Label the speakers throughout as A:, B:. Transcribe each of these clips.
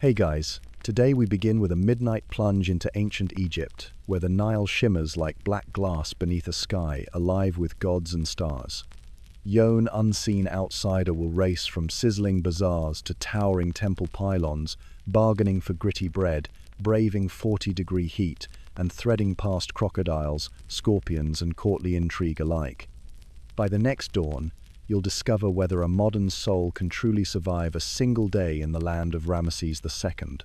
A: Hey guys, today we begin with a midnight plunge into ancient Egypt, where the Nile shimmers like black glass beneath a sky alive with gods and stars. Yon unseen outsider will race from sizzling bazaars to towering temple pylons, bargaining for gritty bread, braving 40-degree heat, and threading past crocodiles, scorpions, and courtly intrigue alike. By the next dawn, you'll discover whether a modern soul can truly survive a single day in the land of Ramesses II.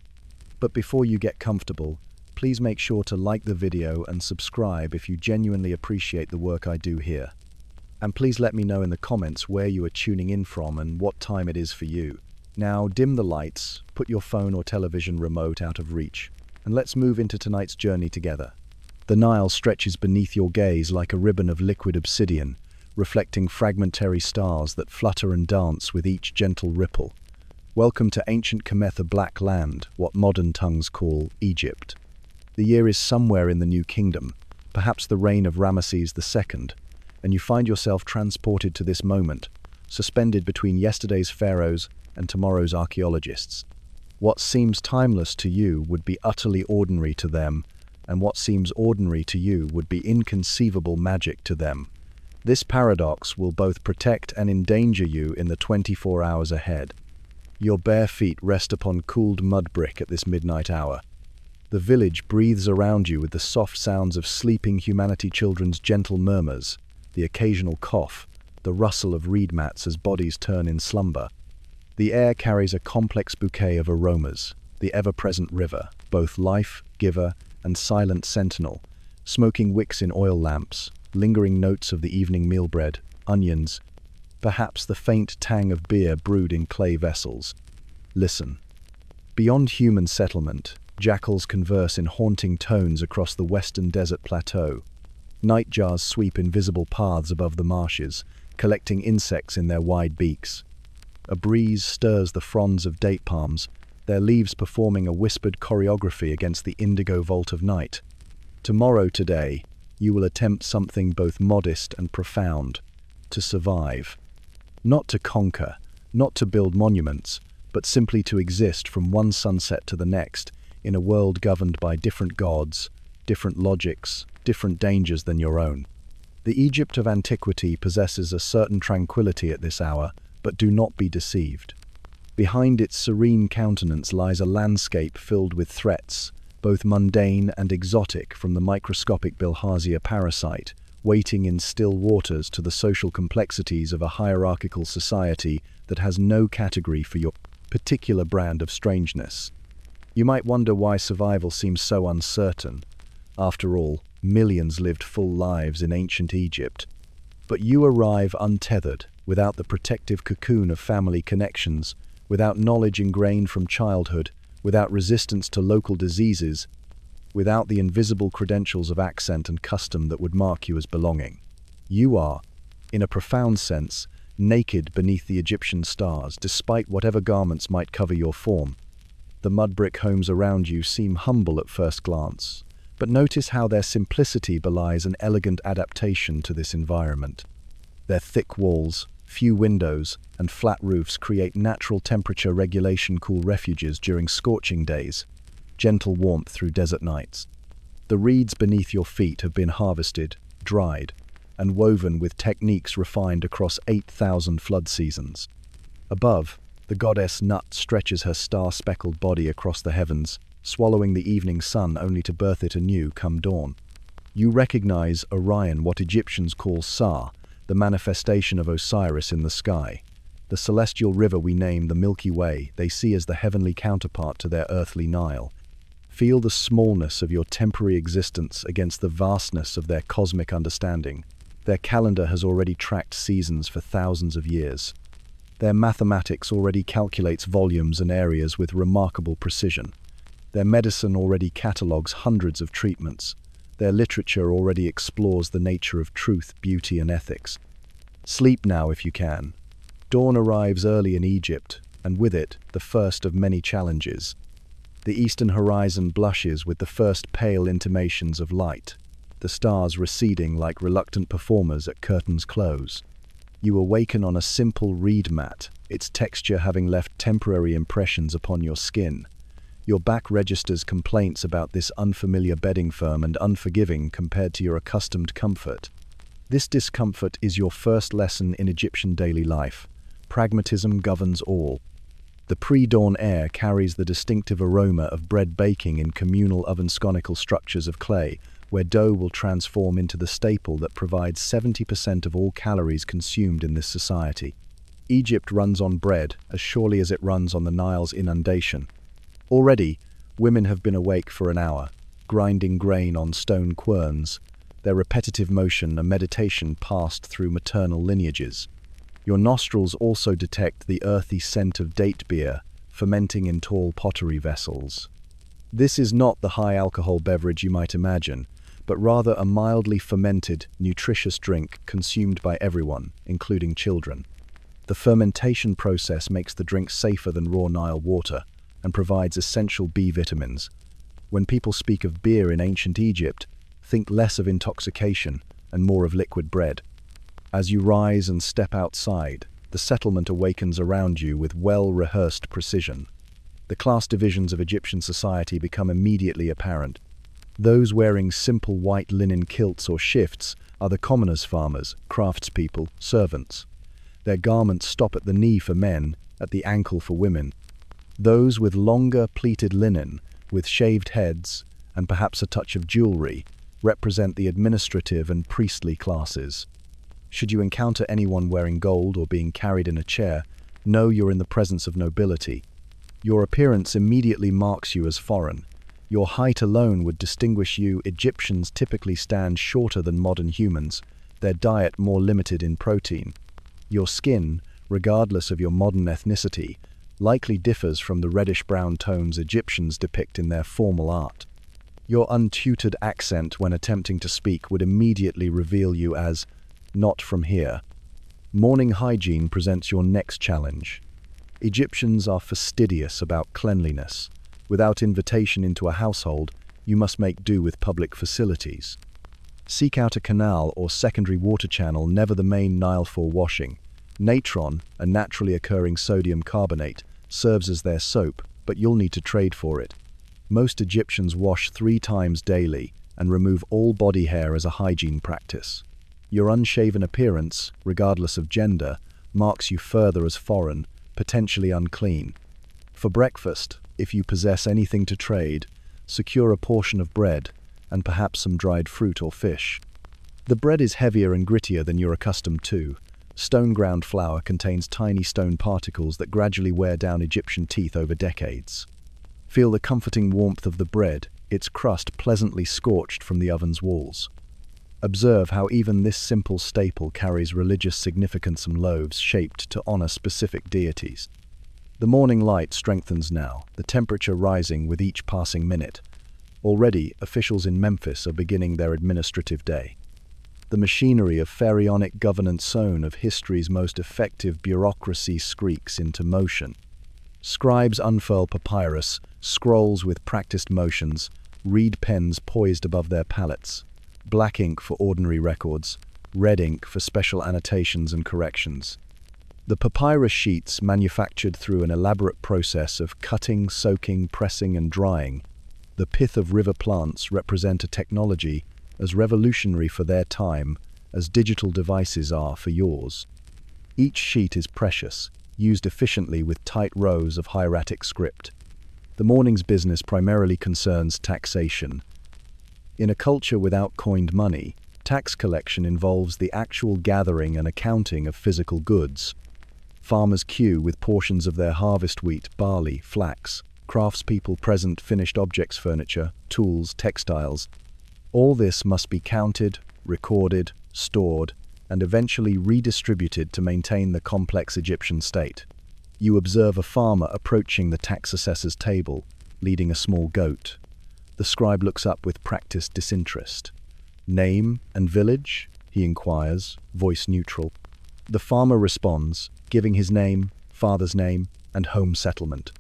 A: But before you get comfortable, please make sure to like the video and subscribe if you genuinely appreciate the work I do here. And please let me know in the comments where you are tuning in from and what time it is for you. Now dim the lights, put your phone or television remote out of reach, and let's move into tonight's journey together. The Nile stretches beneath your gaze like a ribbon of liquid obsidian, reflecting fragmentary stars that flutter and dance with each gentle ripple. Welcome to ancient Kemetha Black Land, what modern tongues call Egypt. The year is somewhere in the New Kingdom, perhaps the reign of Ramesses II, and you find yourself transported to this moment, suspended between yesterday's pharaohs and tomorrow's archaeologists. What seems timeless to you would be utterly ordinary to them, and what seems ordinary to you would be inconceivable magic to them. This paradox will both protect and endanger you in the 24 hours ahead. Your bare feet rest upon cooled mud brick at this midnight hour. The village breathes around you with the soft sounds of sleeping humanity children's gentle murmurs, the occasional cough, the rustle of reed mats as bodies turn in slumber. The air carries a complex bouquet of aromas, the ever-present river, both life-giver and silent sentinel, smoking wicks in oil lamps, lingering notes of the evening meal bread, onions, perhaps the faint tang of beer brewed in clay vessels. Listen. Beyond human settlement, jackals converse in haunting tones across the western desert plateau. Nightjars sweep invisible paths above the marshes, collecting insects in their wide beaks. A breeze stirs the fronds of date palms, their leaves performing a whispered choreography against the indigo vault of night. Today, you will attempt something both modest and profound, to survive. Not to conquer, not to build monuments, but simply to exist from one sunset to the next, in a world governed by different gods, different logics, different dangers than your own. The Egypt of antiquity possesses a certain tranquility at this hour, but do not be deceived. Behind its serene countenance lies a landscape filled with threats, both mundane and exotic, from the microscopic bilharzia parasite, waiting in still waters, to the social complexities of a hierarchical society that has no category for your particular brand of strangeness. You might wonder why survival seems so uncertain. After all, millions lived full lives in ancient Egypt. But you arrive untethered, without the protective cocoon of family connections, without knowledge ingrained from childhood, without resistance to local diseases, without the invisible credentials of accent and custom that would mark you as belonging. You are, in a profound sense, naked beneath the Egyptian stars, despite whatever garments might cover your form. The mud brick homes around you seem humble at first glance, but notice how their simplicity belies an elegant adaptation to this environment. Their thick walls, few windows, and flat roofs create natural temperature regulation cool refuges during scorching days, gentle warmth through desert nights. The reeds beneath your feet have been harvested, dried, and woven with techniques refined across 8,000 flood seasons. Above, the goddess Nut stretches her star-speckled body across the heavens, swallowing the evening sun only to birth it anew come dawn. You recognize Orion, what Egyptians call Sa, the manifestation of Osiris in the sky. The celestial river we name the Milky Way, they see as the heavenly counterpart to their earthly Nile. Feel the smallness of your temporary existence against the vastness of their cosmic understanding. Their calendar has already tracked seasons for thousands of years. Their mathematics already calculates volumes and areas with remarkable precision. Their medicine already catalogues hundreds of treatments. Their literature already explores the nature of truth, beauty, and ethics. Sleep now if you can. Dawn arrives early in Egypt, and with it, the first of many challenges. The eastern horizon blushes with the first pale intimations of light, the stars receding like reluctant performers at curtain's close. You awaken on a simple reed mat, its texture having left temporary impressions upon your skin, Your back registers complaints about this unfamiliar bedding, firm and unforgiving compared to your accustomed comfort. This discomfort is your first lesson in Egyptian daily life. Pragmatism governs all. The pre-dawn air carries the distinctive aroma of bread baking in communal oven-sconical structures of clay, where dough will transform into the staple that provides 70% of all calories consumed in this society. Egypt runs on bread as surely as it runs on the Nile's inundation. Already, women have been awake for an hour, grinding grain on stone querns, their repetitive motion a meditation passed through maternal lineages. Your nostrils also detect the earthy scent of date beer, fermenting in tall pottery vessels. This is not the high-alcohol beverage you might imagine, but rather a mildly fermented, nutritious drink consumed by everyone, including children. The fermentation process makes the drink safer than raw Nile water and provides essential B vitamins. When people speak of beer in ancient Egypt, think less of intoxication and more of liquid bread. As you rise and step outside, the settlement awakens around you with well-rehearsed precision. The class divisions of Egyptian society become immediately apparent. Those wearing simple white linen kilts or shifts are the commoners, farmers, craftspeople, servants. Their garments stop at the knee for men, at the ankle for women. Those with longer pleated linen, with shaved heads, and perhaps a touch of jewelry, represent the administrative and priestly classes. Should you encounter anyone wearing gold or being carried in a chair, know you're in the presence of nobility. Your appearance immediately marks you as foreign. Your height alone would distinguish you. Egyptians typically stand shorter than modern humans, their diet more limited in protein. Your skin, regardless of your modern ethnicity, likely differs from the reddish-brown tones Egyptians depict in their formal art. Your untutored accent when attempting to speak would immediately reveal you as not from here. Morning hygiene presents your next challenge. Egyptians are fastidious about cleanliness. Without invitation into a household, you must make do with public facilities. Seek out a canal or secondary water channel, never the main Nile for washing. Natron, a naturally occurring sodium carbonate, serves as their soap, but you'll need to trade for it. Most Egyptians wash 3 times daily and remove all body hair as a hygiene practice. Your unshaven appearance, regardless of gender, marks you further as foreign, potentially unclean. For breakfast, if you possess anything to trade, secure a portion of bread and perhaps some dried fruit or fish. The bread is heavier and grittier than you're accustomed to. Stone-ground flour contains tiny stone particles that gradually wear down Egyptian teeth over decades. Feel the comforting warmth of the bread, its crust pleasantly scorched from the oven's walls. Observe how even this simple staple carries religious significance. Some loaves shaped to honor specific deities. The morning light strengthens now, the temperature rising with each passing minute. Already, officials in Memphis are beginning their administrative day. The machinery of pharaonic governance, sown of history's most effective bureaucracy, screaks into motion. Scribes unfurl papyrus, scrolls with practiced motions, reed pens poised above their palettes. Black ink for ordinary records, red ink for special annotations and corrections. The papyrus sheets, manufactured through an elaborate process of cutting, soaking, pressing, and drying. The pith of river plants represent a technology as revolutionary for their time as digital devices are for yours. Each sheet is precious, used efficiently with tight rows of hieratic script. The morning's business primarily concerns taxation. In a culture without coined money, tax collection involves the actual gathering and accounting of physical goods. Farmers queue with portions of their harvest: wheat, barley, flax. Craftspeople present finished objects, furniture, tools, textiles. All this must be counted, recorded, stored, and eventually redistributed to maintain the complex Egyptian state. You observe a farmer approaching the tax assessor's table, leading a small goat. The scribe looks up with practiced disinterest. "Name and village?" he inquires, voice neutral. The farmer responds, giving his name, father's name, and home settlement.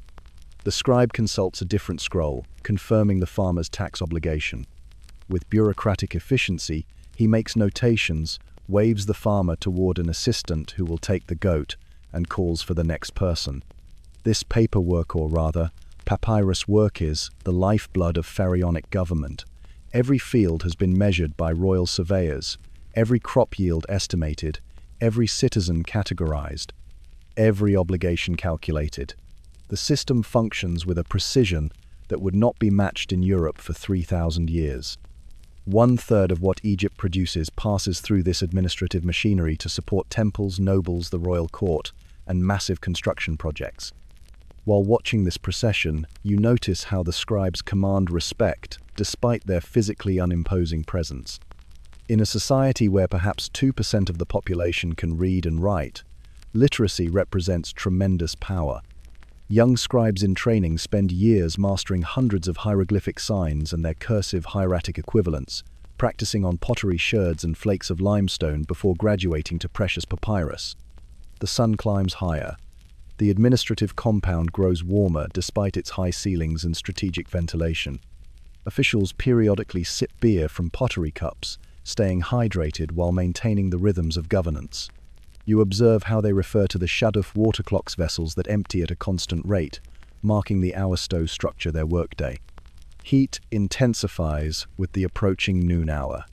A: The scribe consults a different scroll, confirming the farmer's tax obligation. With bureaucratic efficiency, he makes notations, waves the farmer toward an assistant who will take the goat, and calls for the next person. This paperwork, or rather, Papyrus work is the lifeblood of pharaonic government. Every field has been measured by royal surveyors, every crop yield estimated, every citizen categorized, every obligation calculated. The system functions with a precision that would not be matched in Europe for 3,000 years. 1/3 of what Egypt produces passes through this administrative machinery to support temples, nobles, the royal court, and massive construction projects. While watching this procession, you notice how the scribes command respect despite their physically unimposing presence. In a society where perhaps 2% of the population can read and write, literacy represents tremendous power. Young scribes in training spend years mastering hundreds of hieroglyphic signs and their cursive hieratic equivalents, practicing on pottery sherds and flakes of limestone before graduating to precious papyrus. The sun climbs higher. The administrative compound grows warmer despite its high ceilings and strategic ventilation. Officials periodically sip beer from pottery cups, staying hydrated while maintaining the rhythms of governance. You observe how they refer to the shaduf water clocks vessels that empty at a constant rate, marking the hour-stow structure their workday. Heat intensifies with the approaching noon hour.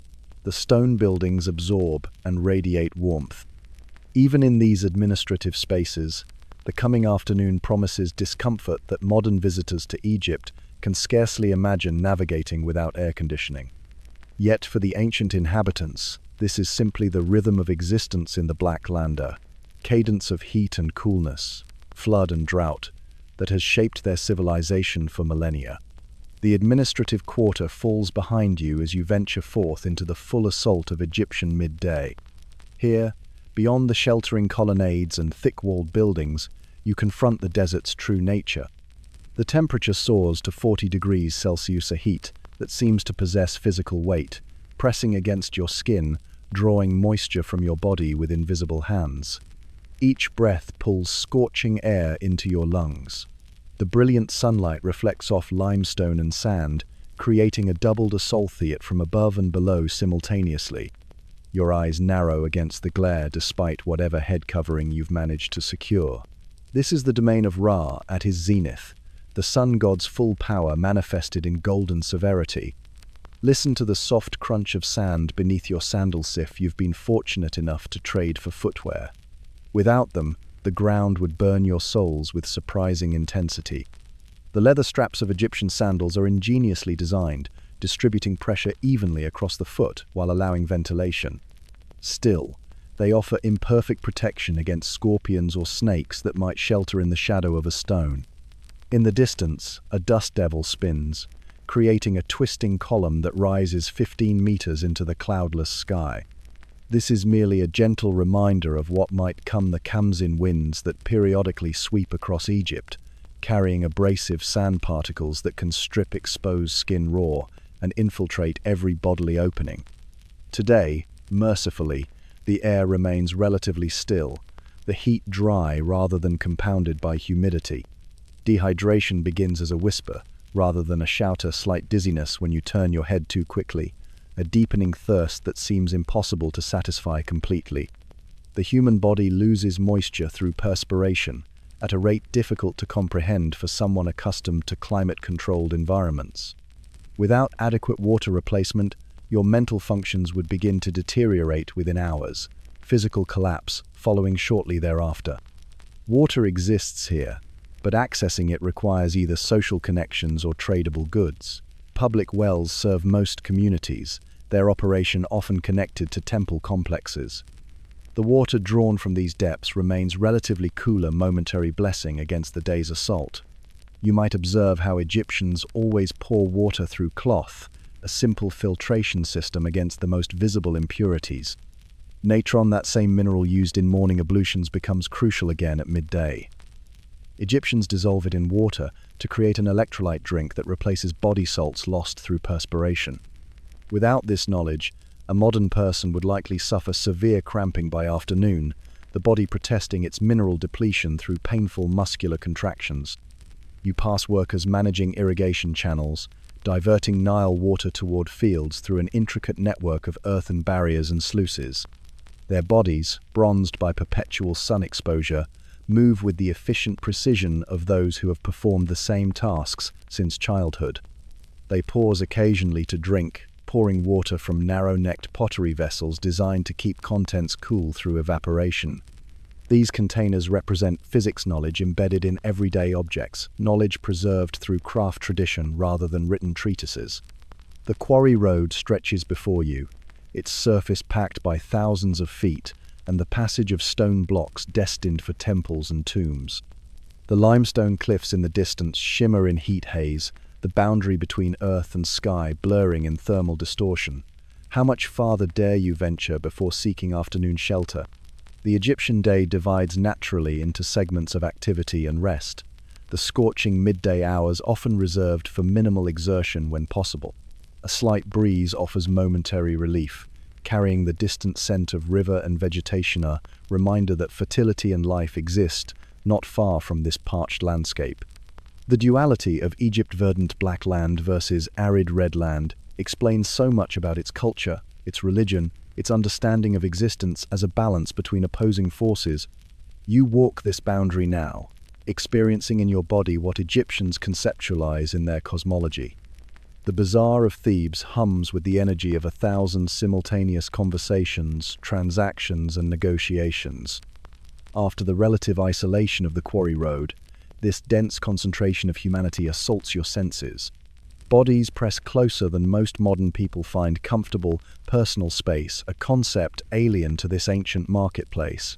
A: The stone buildings absorb and radiate warmth. Even in these administrative spaces, the coming afternoon promises discomfort that modern visitors to Egypt can scarcely imagine navigating without air conditioning. Yet for the ancient inhabitants, this is simply the rhythm of existence in the Black Lander, cadence of heat and coolness, flood and drought, that has shaped their civilization for millennia. The administrative quarter falls behind you as you venture forth into the full assault of Egyptian midday. Here, beyond the sheltering colonnades and thick-walled buildings, you confront the desert's true nature. The temperature soars to 40 degrees Celsius, a heat that seems to possess physical weight, pressing against your skin, drawing moisture from your body with invisible hands. Each breath pulls scorching air into your lungs. The brilliant sunlight reflects off limestone and sand, creating a doubled assault theatre from above and below simultaneously. Your eyes narrow against the glare despite whatever head covering you've managed to secure. This is the domain of Ra at his zenith, the sun god's full power manifested in golden severity. Listen to the soft crunch of sand beneath your sandal sift you've been fortunate enough to trade for footwear. Without them, the ground would burn your soles with surprising intensity. The leather straps of Egyptian sandals are ingeniously designed, distributing pressure evenly across the foot while allowing ventilation. Still, they offer imperfect protection against scorpions or snakes that might shelter in the shadow of a stone. In the distance, a dust devil spins, creating a twisting column that rises 15 meters into the cloudless sky. This is merely a gentle reminder of what might come, the Kamsin winds that periodically sweep across Egypt, carrying abrasive sand particles that can strip exposed skin raw and infiltrate every bodily opening. Today, mercifully, the air remains relatively still, the heat dry rather than compounded by humidity. Dehydration begins as a whisper, rather than a shout, a slight dizziness when you turn your head too quickly, a deepening thirst that seems impossible to satisfy completely. The human body loses moisture through perspiration, at a rate difficult to comprehend for someone accustomed to climate-controlled environments. Without adequate water replacement, your mental functions would begin to deteriorate within hours, physical collapse following shortly thereafter. Water exists here, but accessing it requires either social connections or tradable goods. Public wells serve most communities, their operation often connected to temple complexes. The water drawn from these depths remains relatively cooler, momentary blessing against the day's assault. You might observe how Egyptians always pour water through cloth, a simple filtration system against the most visible impurities. Natron, that same mineral used in morning ablutions, becomes crucial again at midday. Egyptians dissolve it in water to create an electrolyte drink that replaces body salts lost through perspiration. Without this knowledge, a modern person would likely suffer severe cramping by afternoon, the body protesting its mineral depletion through painful muscular contractions. You pass workers managing irrigation channels, diverting Nile water toward fields through an intricate network of earthen barriers and sluices. Their bodies, bronzed by perpetual sun exposure, move with the efficient precision of those who have performed the same tasks since childhood. They pause occasionally to drink, pouring water from narrow-necked pottery vessels designed to keep contents cool through evaporation. These containers represent physics knowledge embedded in everyday objects, knowledge preserved through craft tradition rather than written treatises. The quarry road stretches before you, its surface packed by thousands of feet, and the passage of stone blocks destined for temples and tombs. The limestone cliffs in the distance shimmer in heat haze, the boundary between earth and sky blurring in thermal distortion. How much farther dare you venture before seeking afternoon shelter? The Egyptian day divides naturally into segments of activity and rest, the scorching midday hours often reserved for minimal exertion when possible. A slight breeze offers momentary relief, carrying the distant scent of river and vegetation, a reminder that fertility and life exist not far from this parched landscape. The duality of Egypt verdant black land versus arid red land explains so much about its culture, its religion, its understanding of existence as a balance between opposing forces. You walk this boundary now, experiencing in your body what Egyptians conceptualize in their cosmology. The bazaar of Thebes hums with the energy of 1,000 simultaneous conversations, transactions, and negotiations. After the relative isolation of the quarry road, this dense concentration of humanity assaults your senses. Bodies press closer than most modern people find comfortable, personal space, a concept alien to this ancient marketplace.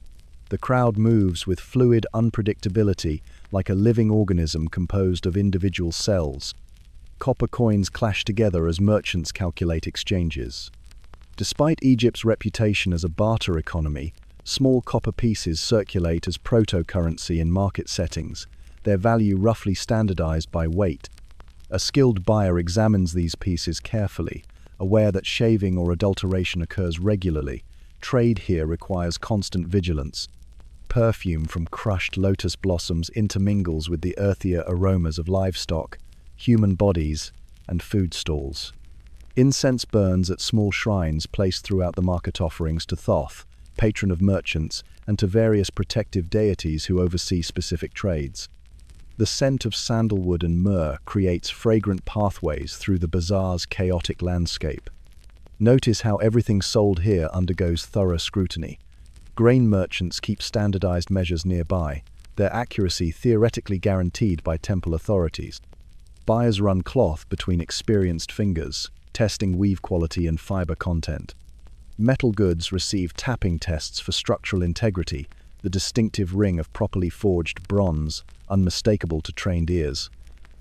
A: The crowd moves with fluid unpredictability, like a living organism composed of individual cells. Copper coins clash together as merchants calculate exchanges. Despite Egypt's reputation as a barter economy, small copper pieces circulate as proto-currency in market settings, their value roughly standardized by weight. A skilled buyer examines these pieces carefully, aware that shaving or adulteration occurs regularly. Trade here requires constant vigilance. Perfume from crushed lotus blossoms intermingles with the earthier aromas of livestock, human bodies, and food stalls. Incense burns at small shrines placed throughout the market offerings to Thoth, patron of merchants, and to various protective deities who oversee specific trades. The scent of sandalwood and myrrh creates fragrant pathways through the bazaar's chaotic landscape. Notice how everything sold here undergoes thorough scrutiny. Grain merchants keep standardized measures nearby, their accuracy theoretically guaranteed by temple authorities. Buyers run cloth between experienced fingers, testing weave quality and fiber content. Metal goods receive tapping tests for structural integrity, the distinctive ring of properly forged bronze, unmistakable to trained ears.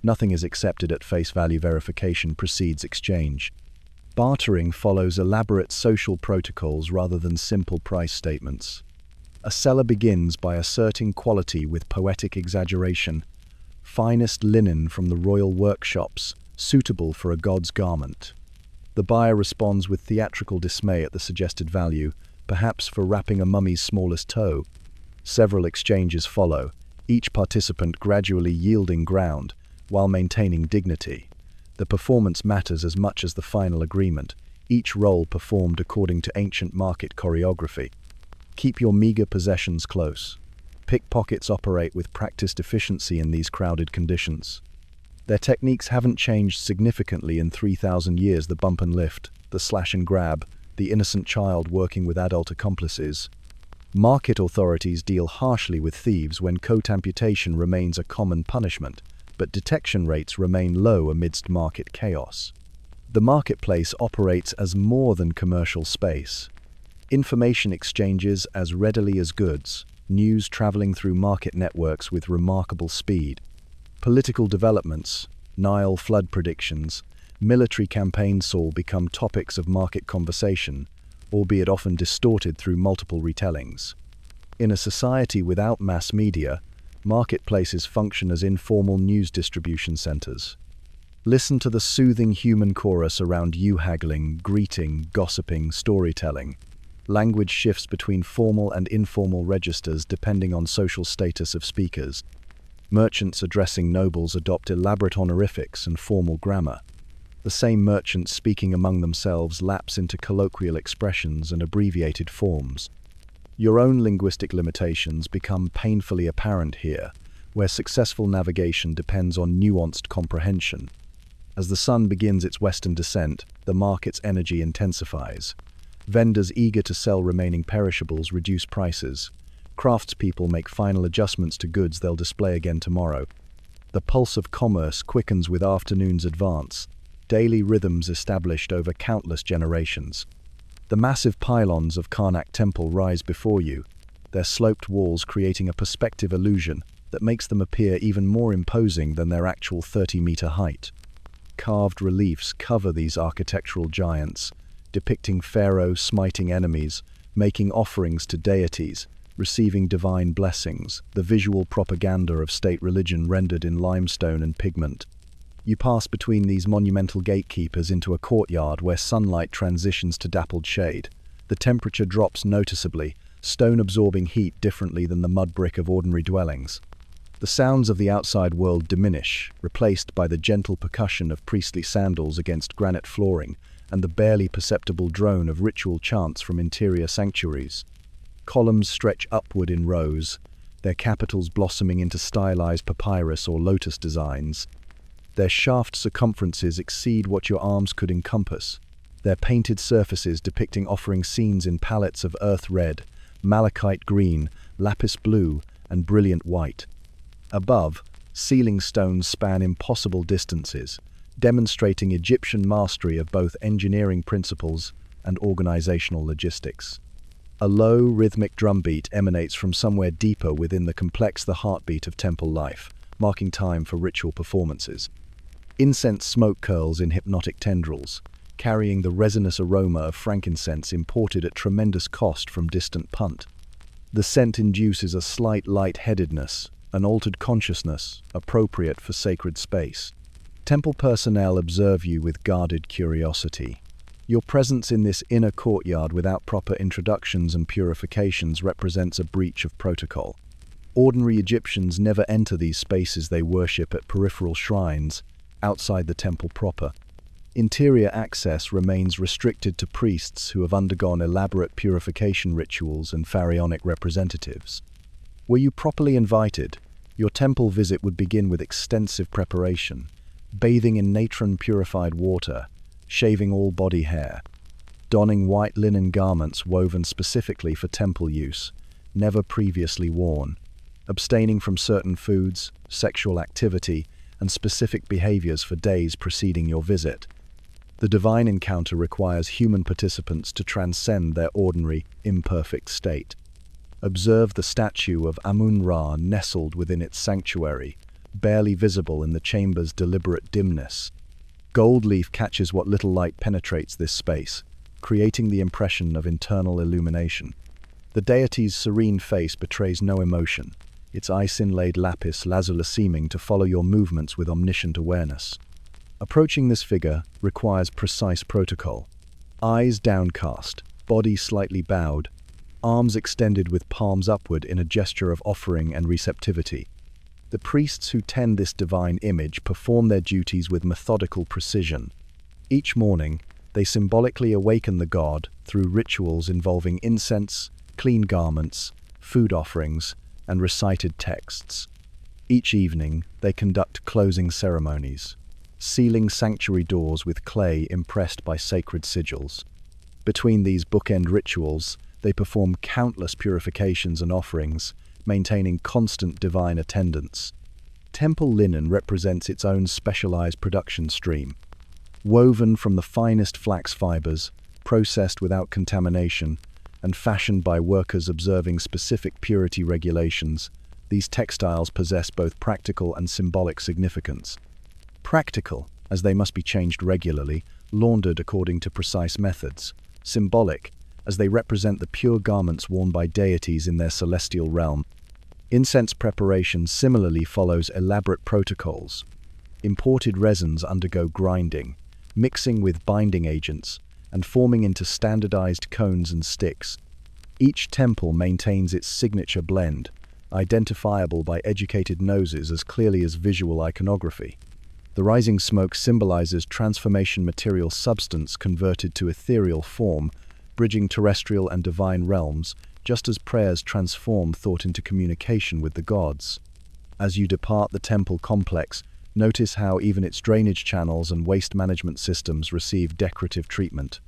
A: Nothing is accepted at face value. Verification precedes exchange. Bartering follows elaborate social protocols rather than simple price statements. A seller begins by asserting quality with poetic exaggeration. Finest linen from the royal workshops, suitable for a god's garment. The buyer responds with theatrical dismay at the suggested value, perhaps for wrapping a mummy's smallest toe. Several exchanges follow, each participant gradually yielding ground while maintaining dignity. The performance matters as much as the final agreement, each role performed according to ancient market choreography. Keep your meager possessions close. Pickpockets operate with practiced efficiency in these crowded conditions. Their techniques haven't changed significantly in 3,000 years. The bump and lift, the slash and grab, the innocent child working with adult accomplices. Market authorities deal harshly with thieves when coat amputation remains a common punishment, but detection rates remain low amidst market chaos. The marketplace operates as more than commercial space. Information exchanges as readily as goods, news traveling through market networks with remarkable speed. Political developments, Nile flood predictions, military campaigns all become topics of market conversation, albeit often distorted through multiple retellings. In a society without mass media, marketplaces function as informal news distribution centers. Listen to the soothing human chorus around you haggling, greeting, gossiping, storytelling. Language shifts between formal and informal registers depending on social status of speakers. Merchants addressing nobles adopt elaborate honorifics and formal grammar. The same merchants speaking among themselves lapse into colloquial expressions and abbreviated forms. Your own linguistic limitations become painfully apparent here, where successful navigation depends on nuanced comprehension. As the sun begins its western descent, the market's energy intensifies. Vendors eager to sell remaining perishables reduce prices. Craftspeople make final adjustments to goods they'll display again tomorrow. The pulse of commerce quickens with afternoon's advance, daily rhythms established over countless generations. The massive pylons of Karnak Temple rise before you, their sloped walls creating a perspective illusion that makes them appear even more imposing than their actual 30-meter height. Carved reliefs cover these architectural giants, depicting pharaohs smiting enemies, making offerings to deities, receiving divine blessings, the visual propaganda of state religion rendered in limestone and pigment. You pass between these monumental gatekeepers into a courtyard where sunlight transitions to dappled shade. The temperature drops noticeably, stone absorbing heat differently than the mud brick of ordinary dwellings. The sounds of the outside world diminish, replaced by the gentle percussion of priestly sandals against granite flooring and the barely perceptible drone of ritual chants from interior sanctuaries. Columns stretch upward in rows, their capitals blossoming into stylized papyrus or lotus designs. Their shaft circumferences exceed what your arms could encompass, their painted surfaces depicting offering scenes in palettes of earth red, malachite green, lapis blue, and brilliant white. Above, ceiling stones span impossible distances, demonstrating Egyptian mastery of both engineering principles and organizational logistics. A low, rhythmic drumbeat emanates from somewhere deeper within the heartbeat of temple life, marking time for ritual performances. Incense smoke curls in hypnotic tendrils, carrying the resinous aroma of frankincense imported at tremendous cost from distant Punt. The scent induces a slight light-headedness, an altered consciousness, appropriate for sacred space. Temple personnel observe you with guarded curiosity. Your presence in this inner courtyard without proper introductions and purifications represents a breach of protocol. Ordinary Egyptians never enter these spaces they worship at peripheral shrines, outside the temple proper. Interior access remains restricted to priests who have undergone elaborate purification rituals and pharaonic representatives. Were you properly invited, your temple visit would begin with extensive preparation, bathing in natron-purified water, shaving all body hair, donning white linen garments woven specifically for temple use, never previously worn, abstaining from certain foods, sexual activity, and specific behaviors for days preceding your visit. The divine encounter requires human participants to transcend their ordinary, imperfect state. Observe the statue of Amun-Ra nestled within its sanctuary, barely visible in the chamber's deliberate dimness. Gold leaf catches what little light penetrates this space, creating the impression of internal illumination. The deity's serene face betrays no emotion, its ice-inlaid lapis lazuli seeming to follow your movements with omniscient awareness. Approaching this figure requires precise protocol. Eyes downcast, body slightly bowed, arms extended with palms upward in a gesture of offering and receptivity. The priests who tend this divine image perform their duties with methodical precision. Each morning, they symbolically awaken the god through rituals involving incense, clean garments, food offerings, and recited texts. Each evening, they conduct closing ceremonies, sealing sanctuary doors with clay impressed by sacred sigils. Between these bookend rituals, they perform countless purifications and offerings, maintaining constant divine attendance. Temple linen represents its own specialized production stream. Woven from the finest flax fibers, processed without contamination, and fashioned by workers observing specific purity regulations, these textiles possess both practical and symbolic significance. Practical, as they must be changed regularly, laundered according to precise methods. Symbolic, as they represent the pure garments worn by deities in their celestial realm. Incense preparation similarly follows elaborate protocols. Imported resins undergo grinding, mixing with binding agents, and forming into standardized cones and sticks. Each temple maintains its signature blend, identifiable by educated noses as clearly as visual iconography. The rising smoke symbolizes transformation material substance converted to ethereal form, bridging terrestrial and divine realms, just as prayers transform thought into communication with the gods. As you depart the temple complex, notice how even its drainage channels and waste management systems receive decorative treatment.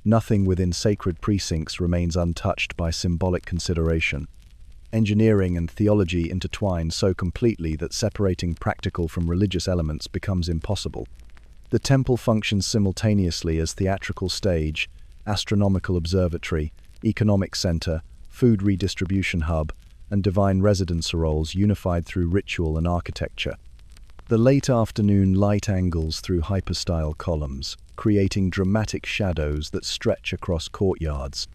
A: Nothing within sacred precincts remains untouched by symbolic consideration. Engineering and theology intertwine so completely that separating practical from religious elements becomes impossible. The temple functions simultaneously as theatrical stage, astronomical observatory, economic center, food redistribution hub, and divine residence roles unified through ritual and architecture. The late afternoon light angles through hyperstyle columns, creating dramatic shadows that stretch across courtyards.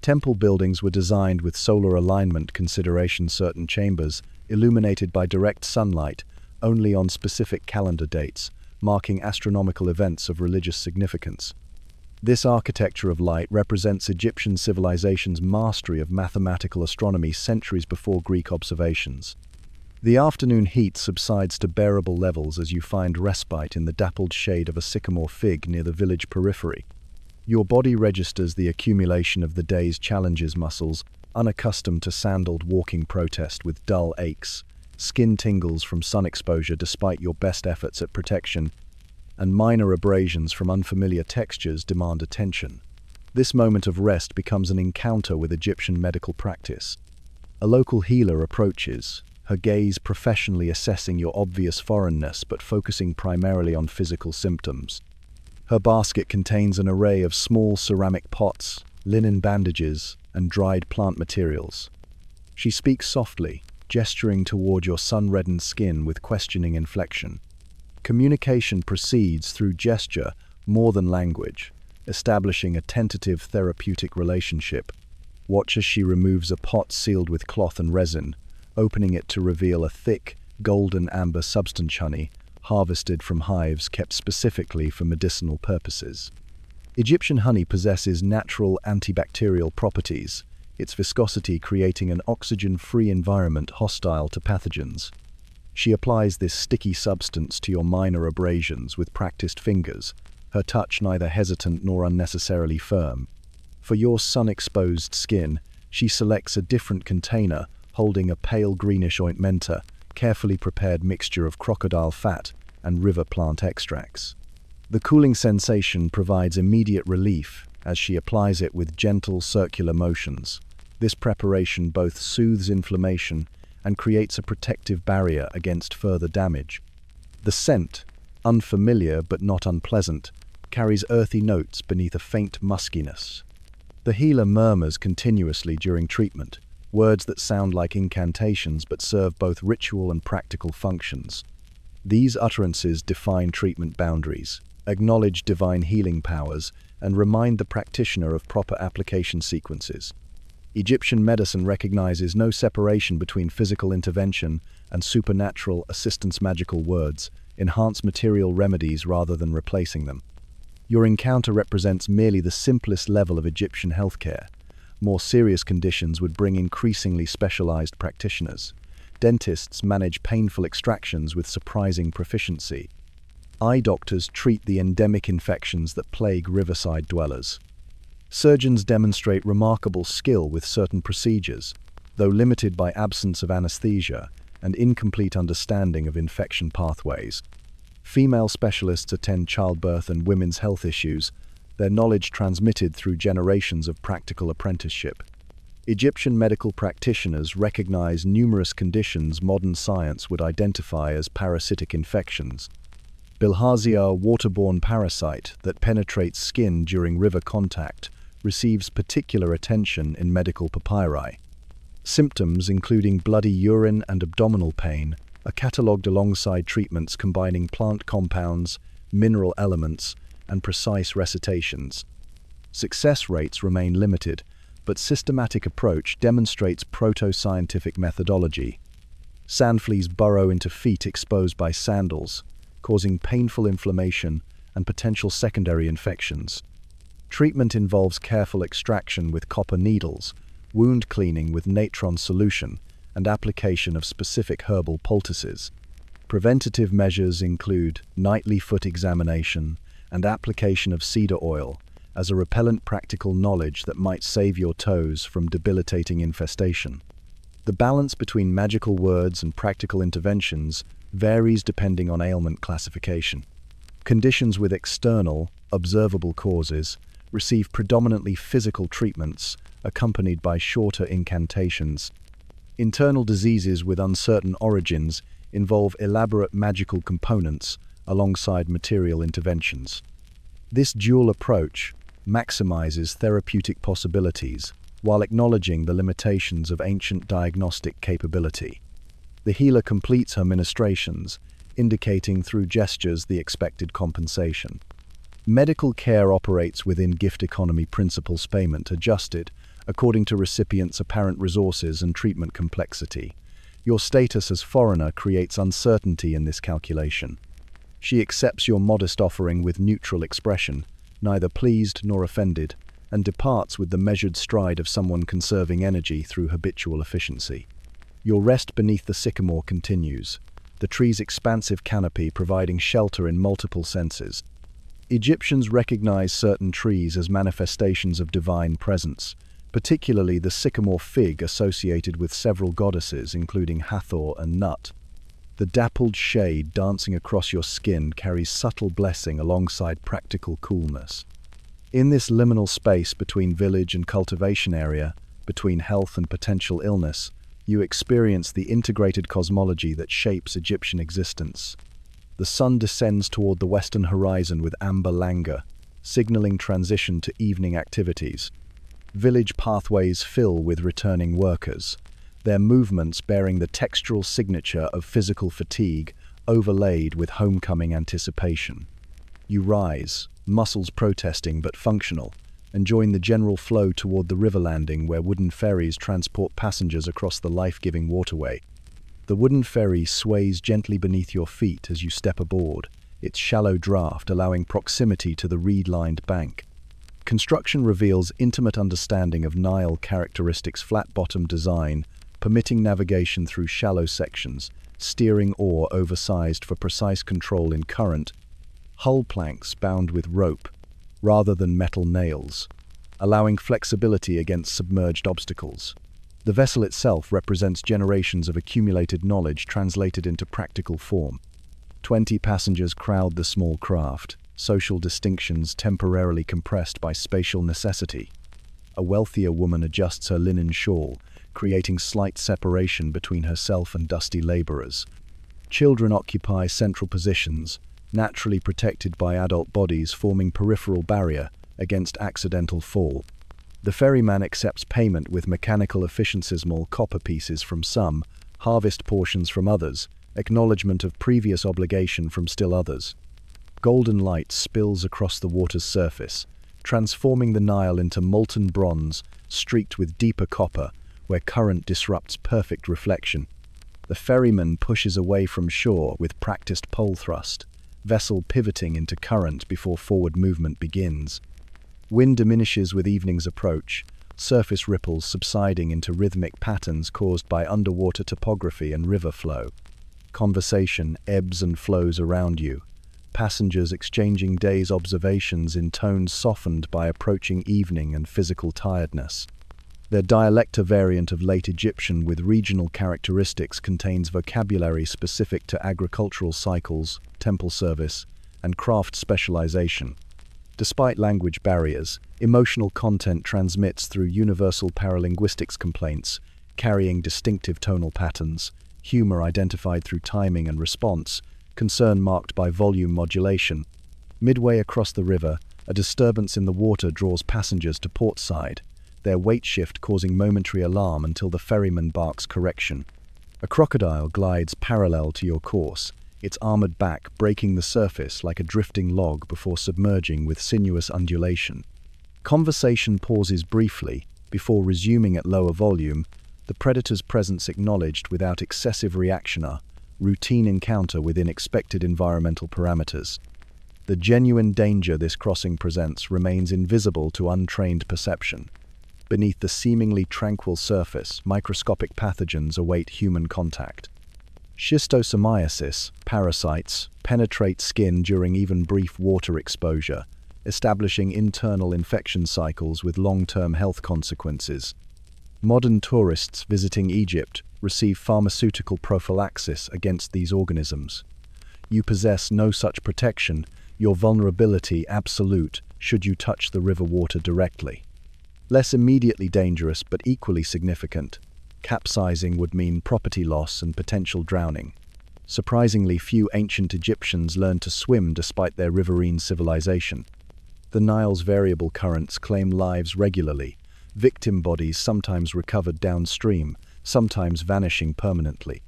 A: Temple buildings were designed with solar alignment consideration. Certain chambers illuminated by direct sunlight only on specific calendar dates, marking astronomical events of religious significance. This architecture of light represents Egyptian civilization's mastery of mathematical astronomy centuries before Greek observations. The afternoon heat subsides to bearable levels as you find respite in the dappled shade of a sycamore fig near the village periphery. Your body registers the accumulation of the day's challenges. Muscles, unaccustomed to sandaled walking, protest with dull aches. Skin tingles from sun exposure despite your best efforts at protection, and minor abrasions from unfamiliar textures demand attention. This moment of rest becomes an encounter with Egyptian medical practice. A local healer approaches, her gaze professionally assessing your obvious foreignness but focusing primarily on physical symptoms. Her basket contains an array of small ceramic pots, linen bandages, and dried plant materials. She speaks softly, gesturing toward your sun-reddened skin with questioning inflection. Communication proceeds through gesture more than language, establishing a tentative therapeutic relationship. Watch as she removes a pot sealed with cloth and resin, opening it to reveal a thick, golden amber substance honey, harvested from hives kept specifically for medicinal purposes. Egyptian honey possesses natural antibacterial properties, its viscosity creating an oxygen-free environment hostile to pathogens. She applies this sticky substance to your minor abrasions with practiced fingers, her touch neither hesitant nor unnecessarily firm. For your sun-exposed skin, she selects a different container holding a pale greenish ointmenta, carefully prepared mixture of crocodile fat and river plant extracts. The cooling sensation provides immediate relief as she applies it with gentle circular motions. This preparation both soothes inflammation and creates a protective barrier against further damage. The scent, unfamiliar but not unpleasant, carries earthy notes beneath a faint muskiness. The healer murmurs continuously during treatment, words that sound like incantations but serve both ritual and practical functions. These utterances define treatment boundaries, acknowledge divine healing powers, and remind the practitioner of proper application sequences. Egyptian medicine recognizes no separation between physical intervention and supernatural assistance. Magical words enhance material remedies rather than replacing them. Your encounter represents merely the simplest level of Egyptian healthcare. More serious conditions would bring increasingly specialized practitioners. Dentists manage painful extractions with surprising proficiency. Eye doctors treat the endemic infections that plague riverside dwellers. Surgeons demonstrate remarkable skill with certain procedures, though limited by absence of anesthesia and incomplete understanding of infection pathways. Female specialists attend childbirth and women's health issues, their knowledge transmitted through generations of practical apprenticeship. Egyptian medical practitioners recognize numerous conditions modern science would identify as parasitic infections. Bilharzia, waterborne parasite that penetrates skin during river contact, receives particular attention in medical papyri. Symptoms, including bloody urine and abdominal pain, are catalogued alongside treatments combining plant compounds, mineral elements, and precise recitations. Success rates remain limited, but systematic approach demonstrates proto-scientific methodology. Sand fleas burrow into feet exposed by sandals, causing painful inflammation and potential secondary infections. Treatment involves careful extraction with copper needles, wound cleaning with natron solution, and application of specific herbal poultices. Preventative measures include nightly foot examination and application of cedar oil, as a repellent practical knowledge that might save your toes from debilitating infestation. The balance between magical words and practical interventions varies depending on ailment classification. Conditions with external, observable causes receive predominantly physical treatments accompanied by shorter incantations. Internal diseases with uncertain origins involve elaborate magical components alongside material interventions. This dual approach maximizes therapeutic possibilities while acknowledging the limitations of ancient diagnostic capability. The healer completes her ministrations, indicating through gestures the expected compensation. Medical care operates within gift economy principles, payment adjusted according to recipients' apparent resources and treatment complexity. Your status as foreigner creates uncertainty in this calculation. She accepts your modest offering with neutral expression, neither pleased nor offended, and departs with the measured stride of someone conserving energy through habitual efficiency. Your rest beneath the sycamore continues, the tree's expansive canopy providing shelter in multiple senses. Egyptians recognize certain trees as manifestations of divine presence, particularly the sycamore fig associated with several goddesses including Hathor and Nut. The dappled shade dancing across your skin carries subtle blessing alongside practical coolness. In this liminal space between village and cultivation area, between health and potential illness, you experience the integrated cosmology that shapes Egyptian existence. The sun descends toward the western horizon with amber languor, signaling transition to evening activities. Village pathways fill with returning workers, their movements bearing the textural signature of physical fatigue overlaid with homecoming anticipation. You rise, muscles protesting but functional, and join the general flow toward the river landing where wooden ferries transport passengers across the life-giving waterway. The wooden ferry sways gently beneath your feet as you step aboard, its shallow draft allowing proximity to the reed-lined bank. Construction reveals intimate understanding of Nile characteristics, flat-bottom design, permitting navigation through shallow sections, steering oar oversized for precise control in current, hull planks bound with rope, rather than metal nails, allowing flexibility against submerged obstacles. The vessel itself represents generations of accumulated knowledge translated into practical form. 20 passengers crowd the small craft, social distinctions temporarily compressed by spatial necessity. A wealthier woman adjusts her linen shawl, creating slight separation between herself and dusty laborers. Children occupy central positions, naturally protected by adult bodies, forming peripheral barrier against accidental fall. The ferryman accepts payment with mechanical efficiencismal copper pieces from some, harvest portions from others, acknowledgement of previous obligation from still others. Golden light spills across the water's surface, transforming the Nile into molten bronze streaked with deeper copper, where current disrupts perfect reflection. The ferryman pushes away from shore with practiced pole thrust, vessel pivoting into current before forward movement begins. Wind diminishes with evening's approach, surface ripples subsiding into rhythmic patterns caused by underwater topography and river flow. Conversation ebbs and flows around you, passengers exchanging day's observations in tones softened by approaching evening and physical tiredness. Their dialect, a variant of late Egyptian with regional characteristics, contains vocabulary specific to agricultural cycles, temple service, and craft specialization. Despite language barriers, emotional content transmits through universal paralinguistics complaints, carrying distinctive tonal patterns, humor identified through timing and response, concern marked by volume modulation. Midway across the river, a disturbance in the water draws passengers to port side, their weight shift causing momentary alarm until the ferryman barks correction. A crocodile glides parallel to your course, its armored back breaking the surface like a drifting log before submerging with sinuous undulation. Conversation pauses briefly before resuming at lower volume, the predator's presence acknowledged without excessive reaction, a routine encounter within expected environmental parameters. The genuine danger this crossing presents remains invisible to untrained perception. Beneath the seemingly tranquil surface, microscopic pathogens await human contact. Schistosomiasis, parasites, penetrate skin during even brief water exposure, establishing internal infection cycles with long-term health consequences. Modern tourists visiting Egypt receive pharmaceutical prophylaxis against these organisms. You possess no such protection, your vulnerability absolute should you touch the river water directly. Less immediately dangerous but equally significant, capsizing would mean property loss and potential drowning. Surprisingly few ancient Egyptians learned to swim despite their riverine civilization. The Nile's variable currents claim lives regularly, victim bodies sometimes recovered downstream, sometimes vanishing permanently.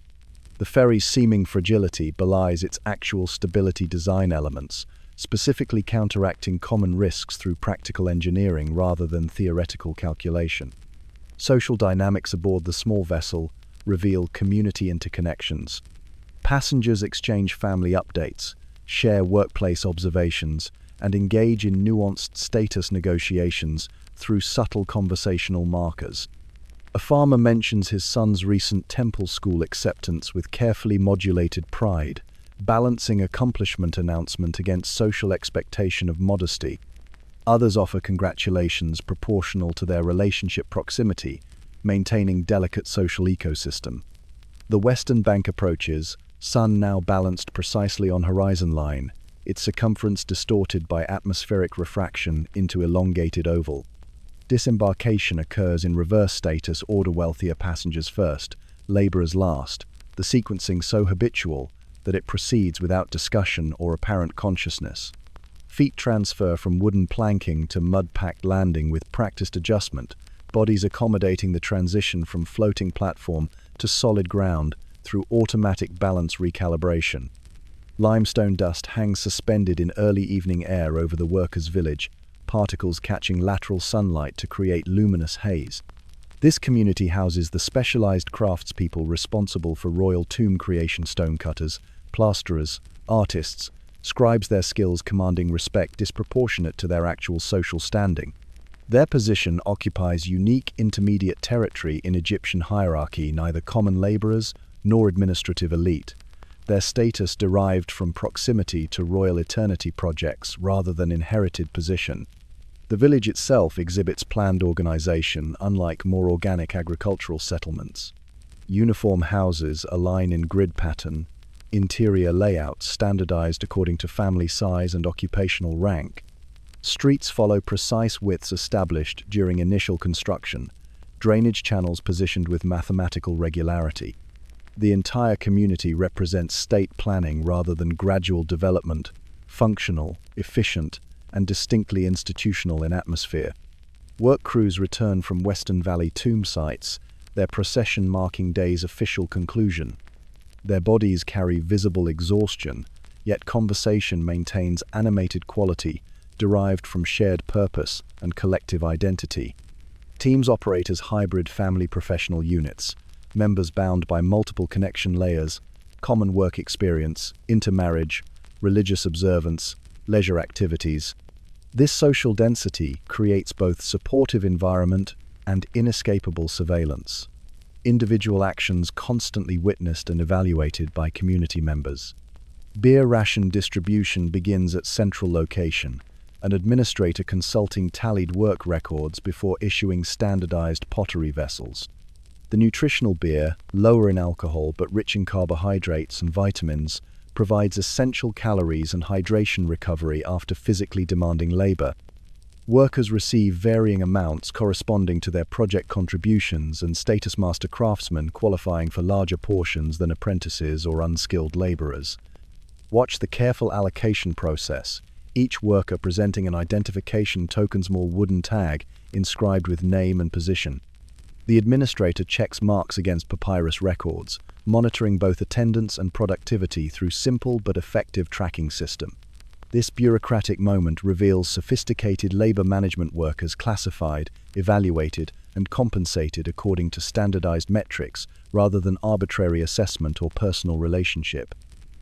A: The ferry's seeming fragility belies its actual stability design elements, specifically counteracting common risks through practical engineering rather than theoretical calculation. Social dynamics aboard the small vessel reveal community interconnections. Passengers exchange family updates, share workplace observations, and engage in nuanced status negotiations through subtle conversational markers. A farmer mentions his son's recent temple school acceptance with carefully modulated pride, balancing accomplishment announcement against social expectation of modesty. Others offer congratulations proportional to their relationship proximity, maintaining delicate social ecosystem. The western bank approaches, sun now balanced precisely on horizon line, its circumference distorted by atmospheric refraction into elongated oval. Disembarkation occurs in reverse status, order wealthier passengers first, laborers last, the sequencing so habitual that it proceeds without discussion or apparent consciousness. Feet transfer from wooden planking to mud-packed landing with practiced adjustment, bodies accommodating the transition from floating platform to solid ground through automatic balance recalibration. Limestone dust hangs suspended in early evening air over the workers' village, particles catching lateral sunlight to create luminous haze. This community houses the specialized craftspeople responsible for royal tomb creation: stonecutters, plasterers, artists, scribes, their skills commanding respect disproportionate to their actual social standing. Their position occupies unique intermediate territory in Egyptian hierarchy, neither common laborers nor administrative elite. Their status derived from proximity to royal eternity projects rather than inherited position. The village itself exhibits planned organization, unlike more organic agricultural settlements. Uniform houses align in grid pattern, interior layouts standardized according to family size and occupational rank. Streets follow precise widths established during initial construction, drainage channels positioned with mathematical regularity. The entire community represents state planning rather than gradual development, functional, efficient, and distinctly institutional in atmosphere. Work crews return from Western Valley tomb sites, their procession marking day's official conclusion. Their bodies carry visible exhaustion, yet conversation maintains animated quality derived from shared purpose and collective identity. Teams operate as hybrid family professional units, members bound by multiple connection layers, common work experience, intermarriage, religious observance, leisure activities. This social density creates both supportive environment and inescapable surveillance. Individual actions constantly witnessed and evaluated by community members. Beer ration distribution begins at central location, an administrator consulting tallied work records before issuing standardized pottery vessels. The nutritional beer, lower in alcohol but rich in carbohydrates and vitamins, provides essential calories and hydration recovery after physically demanding labor. Workers receive varying amounts corresponding to their project contributions, and status master craftsmen qualifying for larger portions than apprentices or unskilled laborers. Watch the careful allocation process, each worker presenting an identification token's more wooden tag inscribed with name and position. The administrator checks marks against papyrus records, monitoring both attendance and productivity through simple but effective tracking system. This bureaucratic moment reveals sophisticated labor management workers classified, evaluated, and compensated according to standardized metrics rather than arbitrary assessment or personal relationship.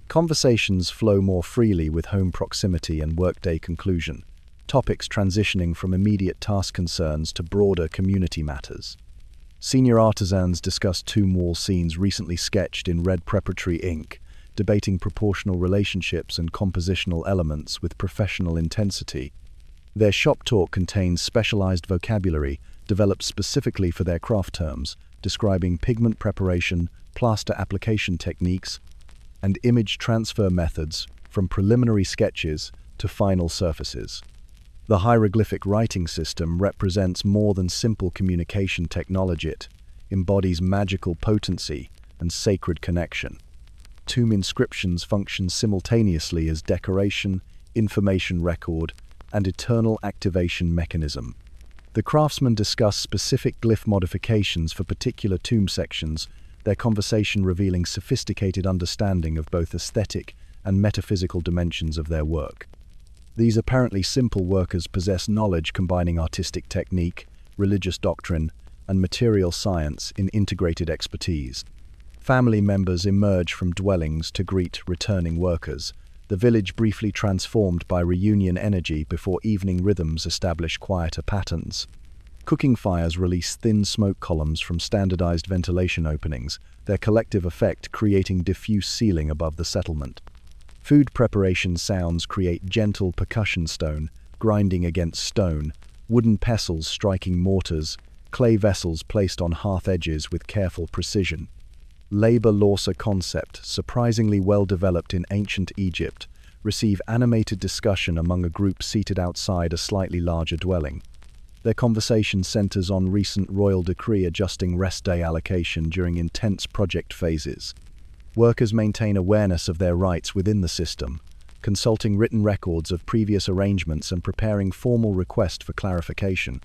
A: Conversations flow more freely with home proximity and workday conclusion, topics transitioning from immediate task concerns to broader community matters. Senior artisans discuss tomb wall scenes recently sketched in red preparatory ink, debating proportional relationships and compositional elements with professional intensity. Their shop talk contains specialized vocabulary developed specifically for their craft terms, describing pigment preparation, plaster application techniques, and image transfer methods from preliminary sketches to final surfaces. The hieroglyphic writing system represents more than simple communication technology. It embodies magical potency and sacred connection. Tomb inscriptions function simultaneously as decoration, information record, and eternal activation mechanism. The craftsmen discuss specific glyph modifications for particular tomb sections, their conversation revealing sophisticated understanding of both aesthetic and metaphysical dimensions of their work. These apparently simple workers possess knowledge combining artistic technique, religious doctrine, and material science in integrated expertise. Family members emerge from dwellings to greet returning workers, the village briefly transformed by reunion energy before evening rhythms establish quieter patterns. Cooking fires release thin smoke columns from standardized ventilation openings, their collective effect creating diffuse ceiling above the settlement. Food preparation sounds create gentle percussion, stone grinding against stone, wooden pestles striking mortars, clay vessels placed on hearth edges with careful precision. Labor Lawsa concept, surprisingly well developed in ancient Egypt, receive animated discussion among a group seated outside a slightly larger dwelling. Their conversation centers on recent royal decree adjusting rest day allocation during intense project phases. Workers maintain awareness of their rights within the system, consulting written records of previous arrangements and preparing formal requests for clarification.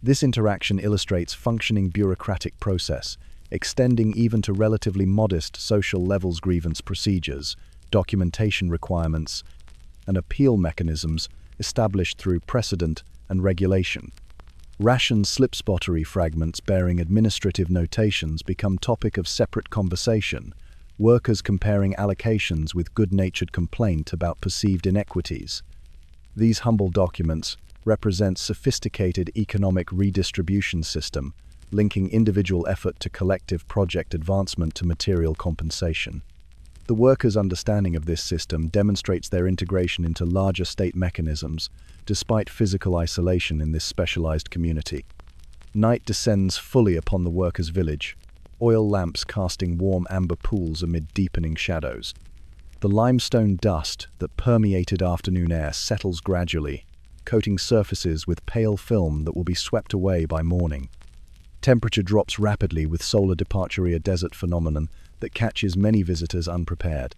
A: This interaction illustrates functioning bureaucratic process, extending even to relatively modest social levels grievance procedures, documentation requirements, and appeal mechanisms established through precedent and regulation. Ration slipspottery fragments bearing administrative notations become topic of separate conversation, workers comparing allocations with good-natured complaint about perceived inequities. These humble documents represent sophisticated economic redistribution system, linking individual effort to collective project advancement to material compensation. The workers' understanding of this system demonstrates their integration into larger state mechanisms, despite physical isolation in this specialized community. Night descends fully upon the workers' village, oil lamps casting warm amber pools amid deepening shadows. The limestone dust that permeated afternoon air settles gradually, coating surfaces with pale film that will be swept away by morning. Temperature drops rapidly with solar departure, a desert phenomenon that catches many visitors unprepared.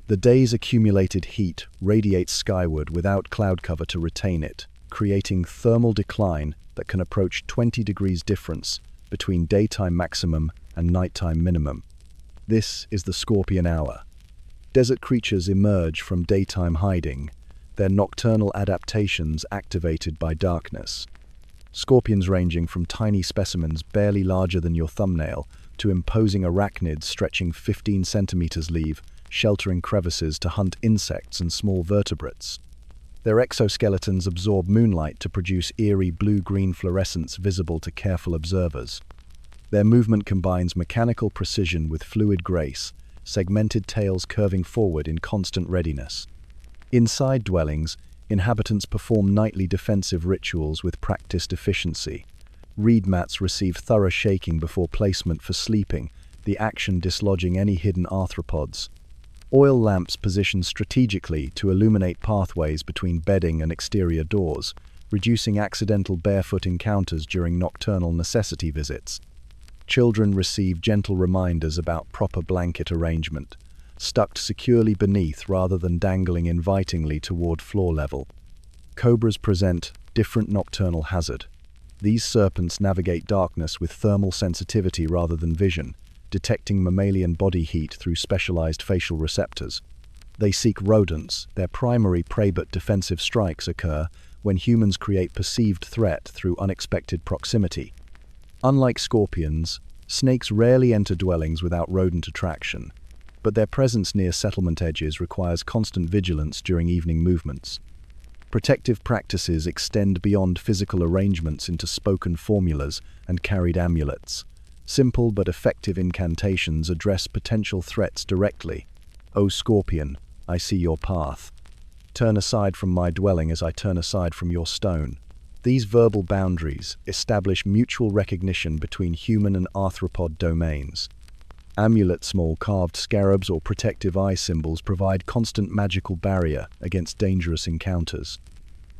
A: The day's accumulated heat radiates skyward without cloud cover to retain it, creating thermal decline that can approach 20 degrees difference between daytime maximum and nighttime minimum. This is the Scorpion hour. Desert creatures emerge from daytime hiding, their nocturnal adaptations activated by darkness. Scorpions ranging from tiny specimens barely larger than your thumbnail to imposing arachnids stretching 15 centimeters leave, sheltering crevices to hunt insects and small vertebrates. Their exoskeletons absorb moonlight to produce eerie blue-green fluorescence visible to careful observers. Their movement combines mechanical precision with fluid grace, segmented tails curving forward in constant readiness. Inside dwellings, inhabitants perform nightly defensive rituals with practiced efficiency. Reed mats receive thorough shaking before placement for sleeping, the action dislodging any hidden arthropods. Oil lamps positioned strategically to illuminate pathways between bedding and exterior doors, reducing accidental barefoot encounters during nocturnal necessity visits. Children receive gentle reminders about proper blanket arrangement, stuck securely beneath rather than dangling invitingly toward floor level. Cobras present different nocturnal hazard. These serpents navigate darkness with thermal sensitivity rather than vision, detecting mammalian body heat through specialized facial receptors. They seek rodents, their primary prey, but defensive strikes occur when humans create perceived threat through unexpected proximity. Unlike scorpions, snakes rarely enter dwellings without rodent attraction, but their presence near settlement edges requires constant vigilance during evening movements. Protective practices extend beyond physical arrangements into spoken formulas and carried amulets. Simple but effective incantations address potential threats directly. "O Scorpion, I see your path." Turn aside from my dwelling as I turn aside from your stone. These verbal boundaries establish mutual recognition between human and arthropod domains. Amulets, small carved scarabs or protective eye symbols provide constant magical barrier against dangerous encounters.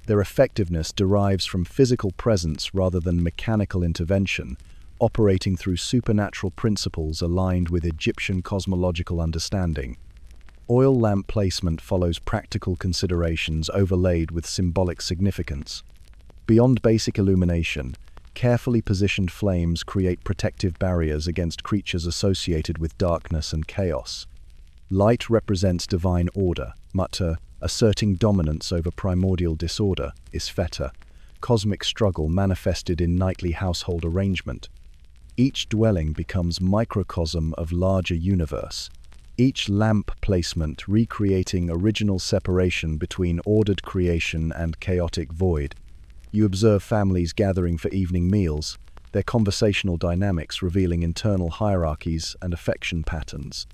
A: Their effectiveness derives from physical presence rather than mechanical intervention, operating through supernatural principles aligned with Egyptian cosmological understanding. Oil lamp placement follows practical considerations overlaid with symbolic significance. Beyond basic illumination, carefully positioned flames create protective barriers against creatures associated with darkness and chaos. Light represents divine order, matter, asserting dominance over primordial disorder, is feta, cosmic struggle manifested in nightly household arrangement. Each dwelling becomes microcosm of larger universe, each lamp placement recreating original separation between ordered creation and chaotic void. You observe families gathering for evening meals, their conversational dynamics revealing internal hierarchies and affection patterns.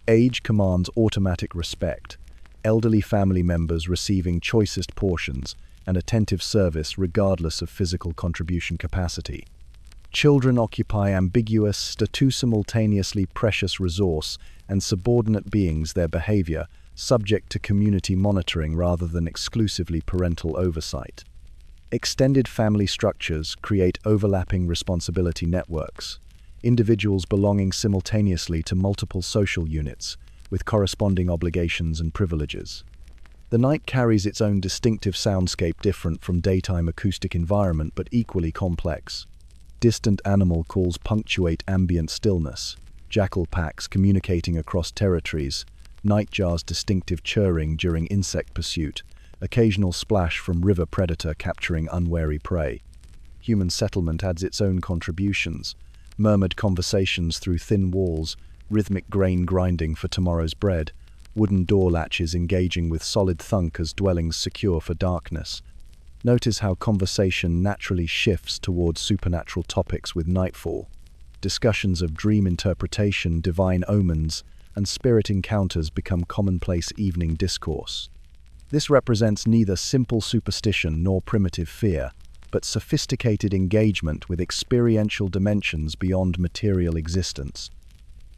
A: Age commands automatic respect, elderly family members receiving choicest portions and attentive service regardless of physical contribution capacity. Children occupy ambiguous, simultaneously precious resource and subordinate beings, their behavior subject to community monitoring rather than exclusively parental oversight. Extended family structures create overlapping responsibility networks, individuals belonging simultaneously to multiple social units, with corresponding obligations and privileges. The night carries its own distinctive soundscape, different from daytime acoustic environment but equally complex. Distant animal calls punctuate ambient stillness, jackal packs communicating across territories, nightjar's distinctive churring during insect pursuit, occasional splash from river predator capturing unwary prey. Human settlement adds its own contributions, murmured conversations through thin walls, rhythmic grain grinding for tomorrow's bread, wooden door latches engaging with solid thunk as dwellings secure for darkness. Notice how conversation naturally shifts towards supernatural topics with nightfall. Discussions of dream interpretation, divine omens, and spirit encounters become commonplace evening discourse. This represents neither simple superstition nor primitive fear, but sophisticated engagement with experiential dimensions beyond material existence.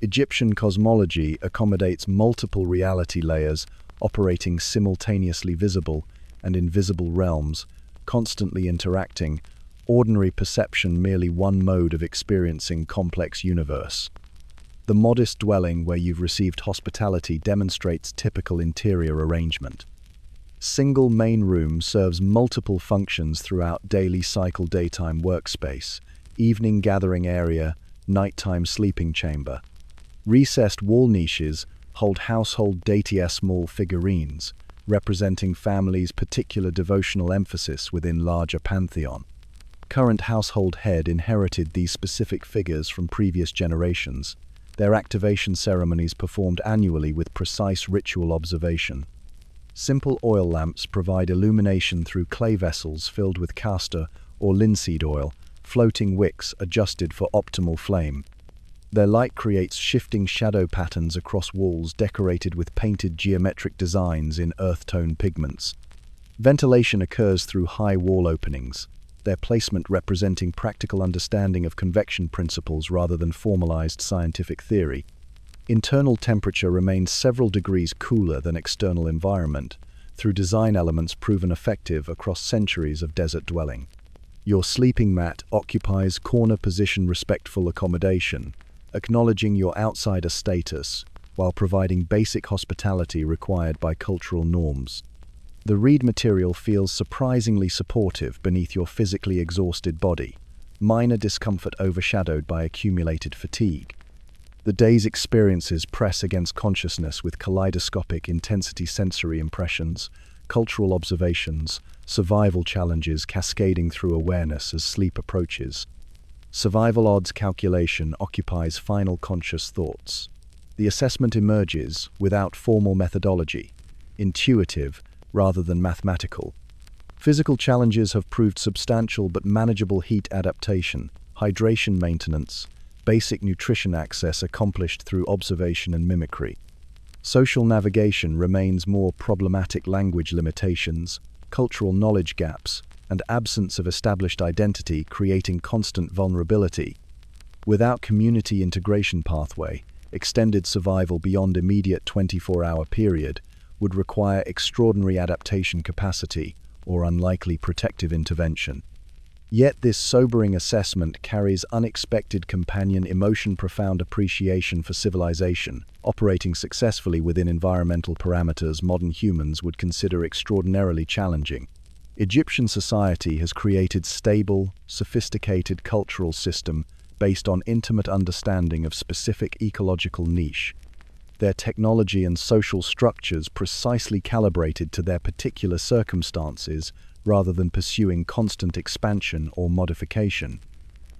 A: Egyptian cosmology accommodates multiple reality layers operating simultaneously visible and invisible realms, constantly interacting, ordinary perception merely one mode of experiencing complex universe. The modest dwelling where you've received hospitality demonstrates typical interior arrangement. Single main room serves multiple functions throughout daily cycle: daytime workspace, evening gathering area, nighttime sleeping chamber. Recessed wall niches hold household deities, small figurines, representing families' particular devotional emphasis within larger pantheon. Current household head inherited these specific figures from previous generations, their activation ceremonies performed annually with precise ritual observation. Simple oil lamps provide illumination through clay vessels filled with castor or linseed oil, floating wicks adjusted for optimal flame. Their light creates shifting shadow patterns across walls decorated with painted geometric designs in earth-tone pigments. Ventilation occurs through high wall openings, their placement representing practical understanding of convection principles rather than formalized scientific theory. Internal temperature remains several degrees cooler than external environment, through design elements proven effective across centuries of desert dwelling. Your sleeping mat occupies corner position, respectful accommodation, acknowledging your outsider status while providing basic hospitality required by cultural norms. The reed material feels surprisingly supportive beneath your physically exhausted body, minor discomfort overshadowed by accumulated fatigue. The day's experiences press against consciousness with kaleidoscopic intensity sensory impressions, cultural observations, survival challenges cascading through awareness as sleep approaches. Survival odds calculation occupies final conscious thoughts. The assessment emerges without formal methodology, intuitive rather than mathematical. Physical challenges have proved substantial but manageable: heat adaptation, hydration maintenance, basic nutrition access accomplished through observation and mimicry. Social navigation remains more problematic. Language limitations, cultural knowledge gaps, and absence of established identity creating constant vulnerability. Without community integration pathway, extended survival beyond immediate 24-hour period would require extraordinary adaptation capacity or unlikely protective intervention. Yet this sobering assessment carries unexpected companion emotion, profound appreciation for civilization, operating successfully within environmental parameters modern humans would consider extraordinarily challenging. Egyptian society has created stable, sophisticated cultural system based on intimate understanding of specific ecological niche. Their technology and social structures precisely calibrated to their particular circumstances rather than pursuing constant expansion or modification.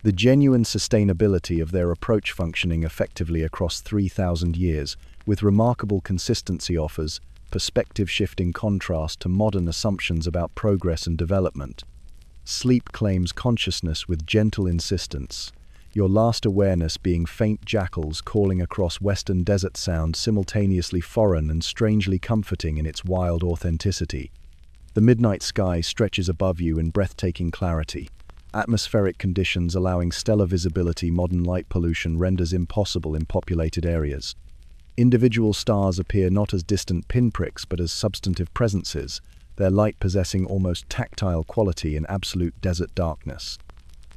A: The genuine sustainability of their approach functioning effectively across 3,000 years with remarkable consistency offers perspective-shifting contrast to modern assumptions about progress and development. Sleep claims consciousness with gentle insistence, your last awareness being faint jackals calling across western desert sound, simultaneously foreign and strangely comforting in its wild authenticity. The midnight sky stretches above you in breathtaking clarity. Atmospheric conditions allowing stellar visibility modern light pollution renders impossible in populated areas. Individual stars appear not as distant pinpricks but as substantive presences, their light possessing almost tactile quality in absolute desert darkness.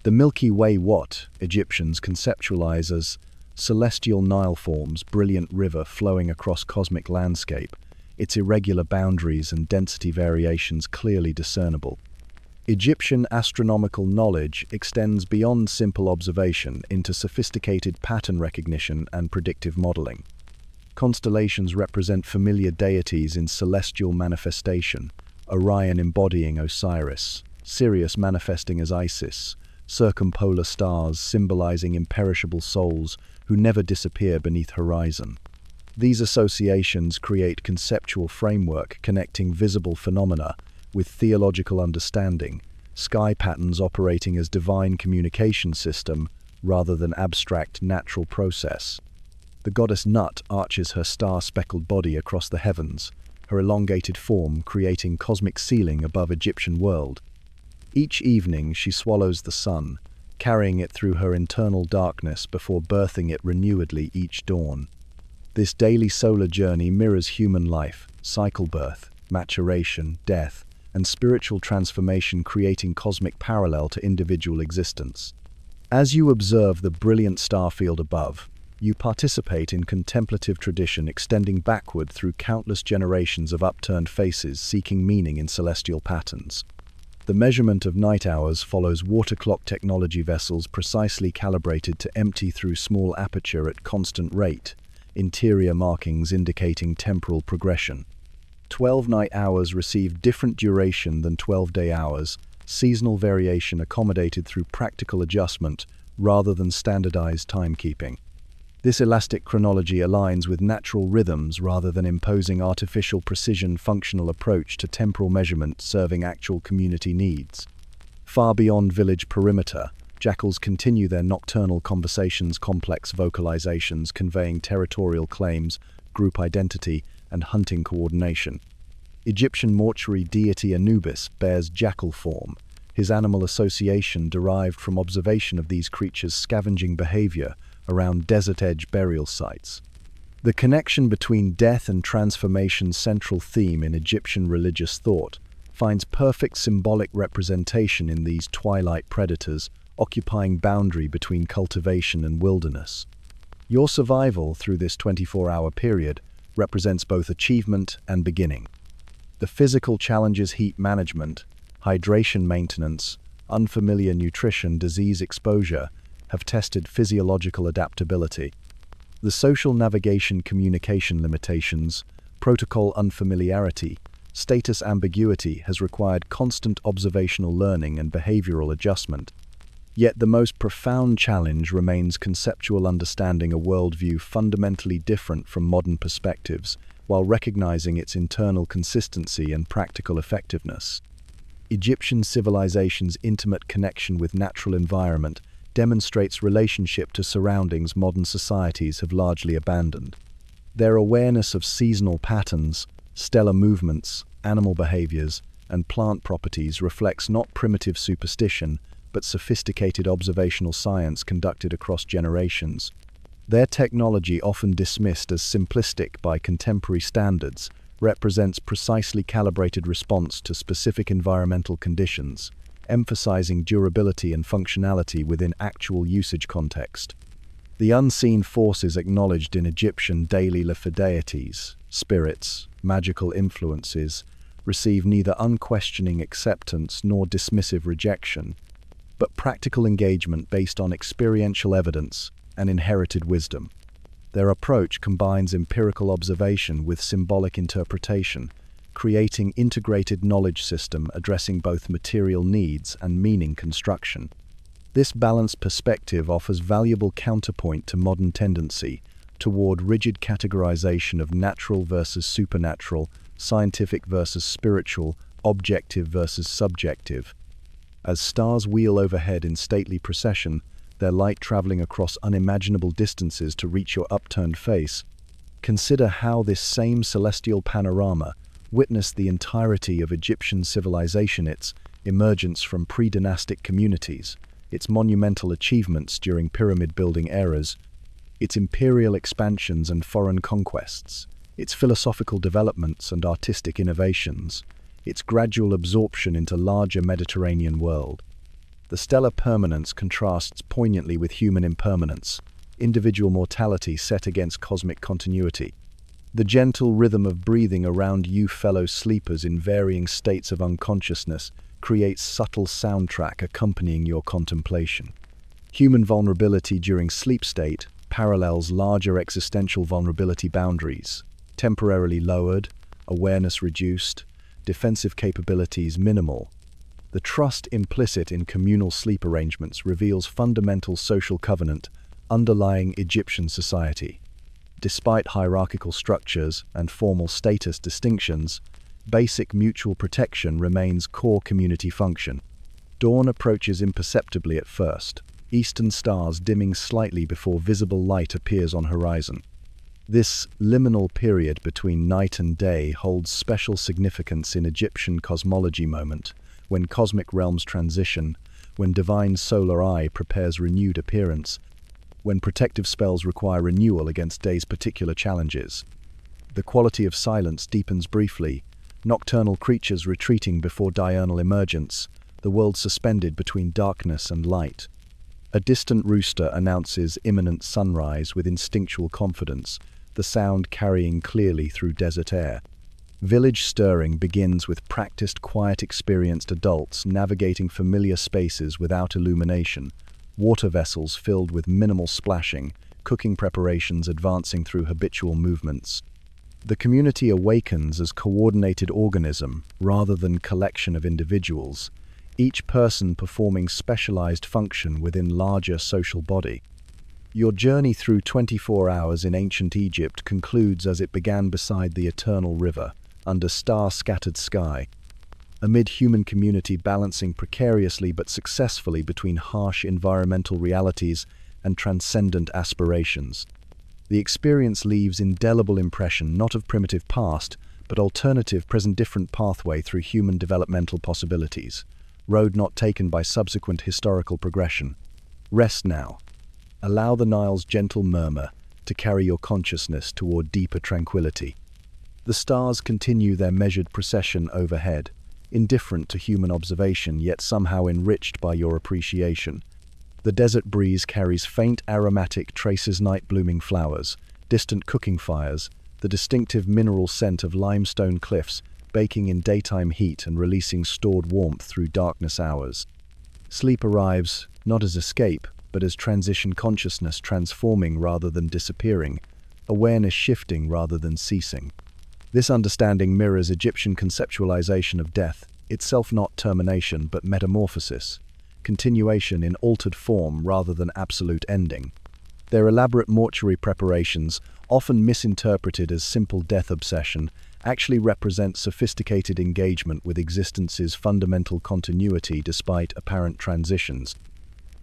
A: The Milky Way, what Egyptians conceptualize as celestial Nile forms, brilliant river flowing across cosmic landscape, its irregular boundaries and density variations clearly discernible. Egyptian astronomical knowledge extends beyond simple observation into sophisticated pattern recognition and predictive modeling. Constellations represent familiar deities in celestial manifestation, Orion embodying Osiris, Sirius manifesting as Isis, circumpolar stars symbolizing imperishable souls who never disappear beneath horizon. These associations create conceptual framework connecting visible phenomena with theological understanding, sky patterns operating as divine communication system rather than abstract natural process. The goddess Nut arches her star-speckled body across the heavens, her elongated form creating cosmic ceiling above Egyptian world. Each evening she swallows the sun, carrying it through her internal darkness before birthing it renewedly each dawn. This daily solar journey mirrors human life, cycle birth, maturation, death, and spiritual transformation creating cosmic parallel to individual existence. As you observe the brilliant starfield above, you participate in contemplative tradition extending backward through countless generations of upturned faces seeking meaning in celestial patterns. The measurement of night hours follows water clock technology, vessels precisely calibrated to empty through small aperture at constant rate, interior markings indicating temporal progression. 12 night hours receive different duration than 12-day hours, seasonal variation accommodated through practical adjustment rather than standardized timekeeping. This elastic chronology aligns with natural rhythms rather than imposing artificial precision functional approach to temporal measurement serving actual community needs. Far beyond village perimeter, jackals continue their nocturnal conversations, complex vocalizations conveying territorial claims, group identity, and hunting coordination. Egyptian mortuary deity Anubis bears jackal form, his animal association derived from observation of these creatures' scavenging behavior around desert-edge burial sites. The connection between death and transformation, central theme in Egyptian religious thought, finds perfect symbolic representation in these twilight predators occupying boundary between cultivation and wilderness. Your survival through this 24-hour period represents both achievement and beginning. The physical challenges, heat management, hydration maintenance, unfamiliar nutrition, disease exposure, have tested physiological adaptability. The social navigation, communication limitations, protocol unfamiliarity, status ambiguity has required constant observational learning and behavioral adjustment. Yet the most profound challenge remains conceptual understanding a worldview fundamentally different from modern perspectives, while recognizing its internal consistency and practical effectiveness. Egyptian civilization's intimate connection with natural environment demonstrates relationship to surroundings modern societies have largely abandoned. Their awareness of seasonal patterns, stellar movements, animal behaviors, and plant properties reflects not primitive superstition, but sophisticated observational science conducted across generations. Their technology, often dismissed as simplistic by contemporary standards, represents precisely calibrated response to specific environmental conditions, emphasizing durability and functionality within actual usage context. The unseen forces acknowledged in Egyptian daily life deities, spirits, magical influences, receive neither unquestioning acceptance nor dismissive rejection, but practical engagement based on experiential evidence and inherited wisdom. Their approach combines empirical observation with symbolic interpretation, creating integrated knowledge system addressing both material needs and meaning construction. This balanced perspective offers valuable counterpoint to modern tendency toward rigid categorization of natural versus supernatural, scientific versus spiritual, objective versus subjective. As stars wheel overhead in stately procession, their light traveling across unimaginable distances to reach your upturned face, consider how this same celestial panorama witnessed the entirety of Egyptian civilization, its emergence from pre-dynastic communities, its monumental achievements during pyramid-building eras, its imperial expansions and foreign conquests, its philosophical developments and artistic innovations, its gradual absorption into larger Mediterranean world. The stellar permanence contrasts poignantly with human impermanence, individual mortality set against cosmic continuity. The gentle rhythm of breathing around you fellow sleepers in varying states of unconsciousness creates subtle soundtrack accompanying your contemplation. Human vulnerability during sleep state parallels larger existential vulnerability boundaries, temporarily lowered, awareness reduced, defensive capabilities minimal. The trust implicit in communal sleep arrangements reveals fundamental social covenant underlying Egyptian society. Despite hierarchical structures and formal status distinctions, basic mutual protection remains core community function. Dawn approaches imperceptibly at first, eastern stars dimming slightly before visible light appears on horizon. This liminal period between night and day holds special significance in Egyptian cosmology moment, when cosmic realms transition, when divine solar eye prepares renewed appearance, when protective spells require renewal against day's particular challenges. The quality of silence deepens briefly, nocturnal creatures retreating before diurnal emergence, the world suspended between darkness and light. A distant rooster announces imminent sunrise with instinctual confidence, the sound carrying clearly through desert air. Village stirring begins with practiced, quiet, experienced adults navigating familiar spaces without illumination, water vessels filled with minimal splashing, cooking preparations advancing through habitual movements. The community awakens as coordinated organism rather than collection of individuals, each person performing specialized function within larger social body. Your journey through 24 hours in ancient Egypt concludes as it began beside the eternal river, under star-scattered sky, amid human community balancing precariously but successfully between harsh environmental realities and transcendent aspirations. The experience leaves indelible impression not of primitive past, but alternative present different pathway through human developmental possibilities, road not taken by subsequent historical progression. Rest now. Allow the Nile's gentle murmur to carry your consciousness toward deeper tranquility. The stars continue their measured procession overhead, indifferent to human observation yet somehow enriched by your appreciation. The desert breeze carries faint aromatic traces night-blooming flowers, distant cooking fires, the distinctive mineral scent of limestone cliffs, baking in daytime heat and releasing stored warmth through darkness hours. Sleep arrives, not as escape, but as transition consciousness transforming rather than disappearing, awareness shifting rather than ceasing. This understanding mirrors Egyptian conceptualization of death, itself not termination but metamorphosis, continuation in altered form rather than absolute ending. Their elaborate mortuary preparations, often misinterpreted as simple death obsession, actually represent sophisticated engagement with existence's fundamental continuity despite apparent transitions.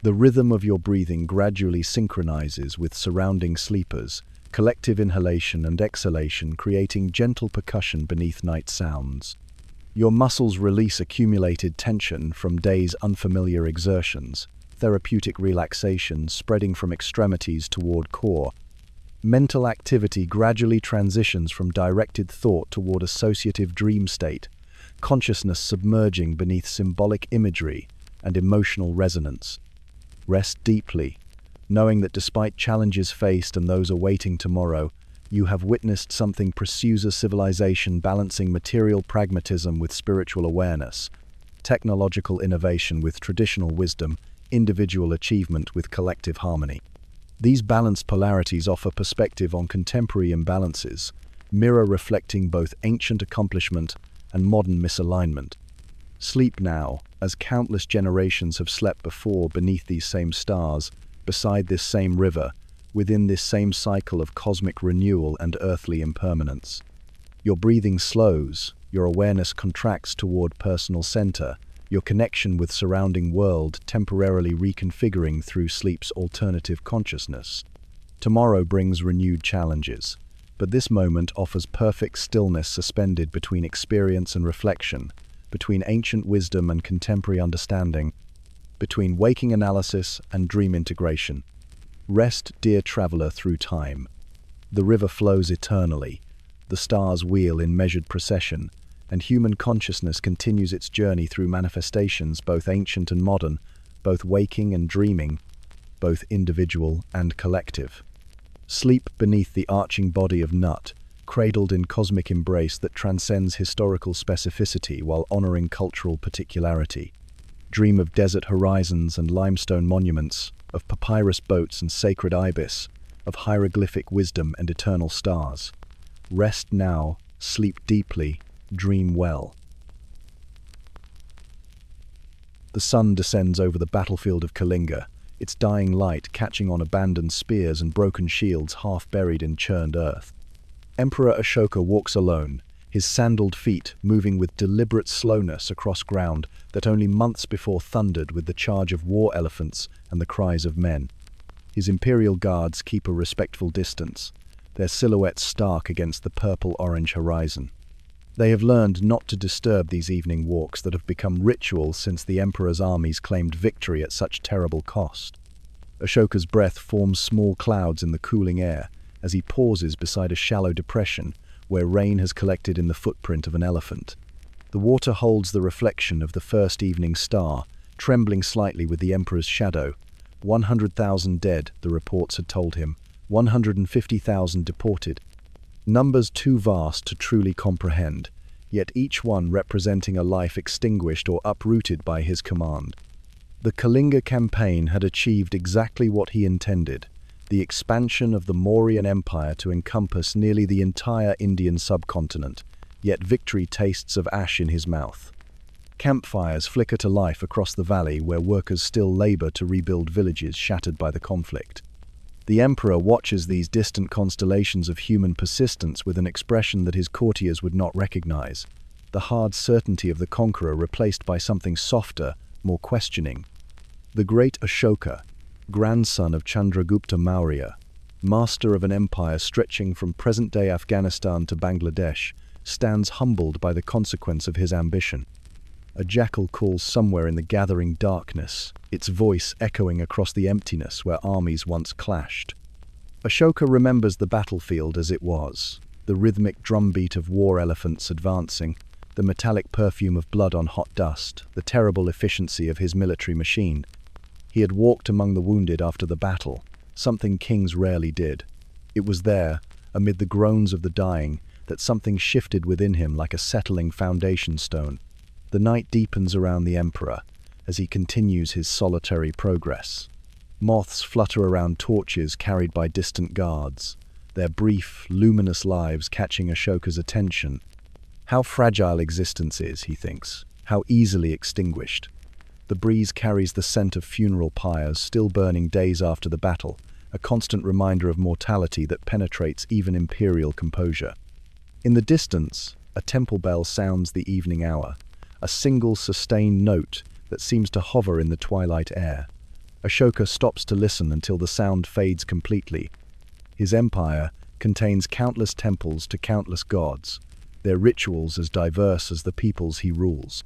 A: The rhythm of your breathing gradually synchronizes with surrounding sleepers, collective inhalation and exhalation creating gentle percussion beneath night sounds. Your muscles release accumulated tension from days' unfamiliar exertions, therapeutic relaxation spreading from extremities toward core. Mental activity gradually transitions from directed thought toward associative dream state, consciousness submerging beneath symbolic imagery and emotional resonance. Rest deeply, knowing that despite challenges faced and those awaiting tomorrow, you have witnessed something pursues a civilization balancing material pragmatism with spiritual awareness, technological innovation with traditional wisdom, individual achievement with collective harmony. These balanced polarities offer perspective on contemporary imbalances, mirror reflecting both ancient accomplishment and modern misalignment. Sleep now, as countless generations have slept before beneath these same stars, beside this same river, within this same cycle of cosmic renewal and earthly impermanence. Your breathing slows, your awareness contracts toward personal center, your connection with surrounding world temporarily reconfiguring through sleep's alternative consciousness. Tomorrow brings renewed challenges, but this moment offers perfect stillness suspended between experience and reflection, between ancient wisdom and contemporary understanding, between waking analysis and dream integration. Rest, dear traveler, through time. The river flows eternally, the stars wheel in measured procession, and human consciousness continues its journey through manifestations both ancient and modern, both waking and dreaming, both individual and collective. Sleep beneath the arching body of Nut, cradled in cosmic embrace that transcends historical specificity while honoring cultural particularity. Dream of desert horizons and limestone monuments, of papyrus boats and sacred ibis, of hieroglyphic wisdom and eternal stars. Rest now, sleep deeply, dream well. The sun descends over the battlefield of Kalinga, its dying light catching on abandoned spears and broken shields half buried in churned earth. Emperor Ashoka walks alone, his sandaled feet moving with deliberate slowness across ground that only months before thundered with the charge of war elephants and the cries of men. His imperial guards keep a respectful distance, their silhouettes stark against the purple-orange horizon. They have learned not to disturb these evening walks that have become ritual since the emperor's armies claimed victory at such terrible cost. Ashoka's breath forms small clouds in the cooling air as he pauses beside a shallow depression where rain has collected in the footprint of an elephant. The water holds the reflection of the first evening star, trembling slightly with the emperor's shadow. 100,000 dead, the reports had told him, 150,000 deported. Numbers too vast to truly comprehend, yet each one representing a life extinguished or uprooted by his command. The Kalinga campaign had achieved exactly what he intended, the expansion of the Mauryan Empire to encompass nearly the entire Indian subcontinent, yet victory tastes of ash in his mouth. Campfires flicker to life across the valley where workers still labor to rebuild villages shattered by the conflict. The emperor watches these distant constellations of human persistence with an expression that his courtiers would not recognize, the hard certainty of the conqueror replaced by something softer, more questioning. The great Ashoka, grandson of Chandragupta Maurya, master of an empire stretching from present-day Afghanistan to Bangladesh, stands humbled by the consequence of his ambition. A jackal calls somewhere in the gathering darkness, its voice echoing across the emptiness where armies once clashed. Ashoka remembers the battlefield as it was, the rhythmic drumbeat of war elephants advancing, the metallic perfume of blood on hot dust, the terrible efficiency of his military machine. He had walked among the wounded after the battle, something kings rarely did. It was there, amid the groans of the dying, that something shifted within him like a settling foundation stone. The night deepens around the emperor as he continues his solitary progress. Moths flutter around torches carried by distant guards, their brief, luminous lives catching Ashoka's attention. How fragile existence is, he thinks, how easily extinguished. The breeze carries the scent of funeral pyres still burning days after the battle, a constant reminder of mortality that penetrates even imperial composure. In the distance, a temple bell sounds the evening hour, a single sustained note that seems to hover in the twilight air. Ashoka stops to listen until the sound fades completely. His empire contains countless temples to countless gods, their rituals as diverse as the peoples he rules.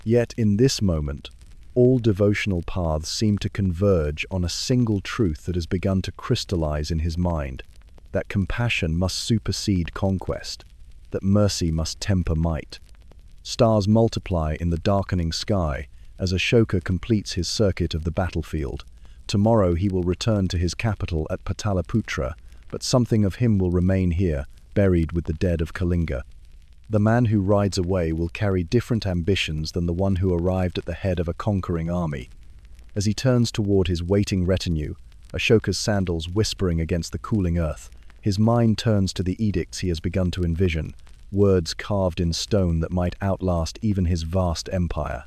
A: Yet in this moment, all devotional paths seem to converge on a single truth that has begun to crystallize in his mind, that compassion must supersede conquest, that mercy must temper might. Stars multiply in the darkening sky as Ashoka completes his circuit of the battlefield. Tomorrow he will return to his capital at Pataliputra, but something of him will remain here, buried with the dead of Kalinga. The man who rides away will carry different ambitions than the one who arrived at the head of a conquering army. As he turns toward his waiting retinue, Ashoka's sandals whispering against the cooling earth, his mind turns to the edicts he has begun to envision, words carved in stone that might outlast even his vast empire.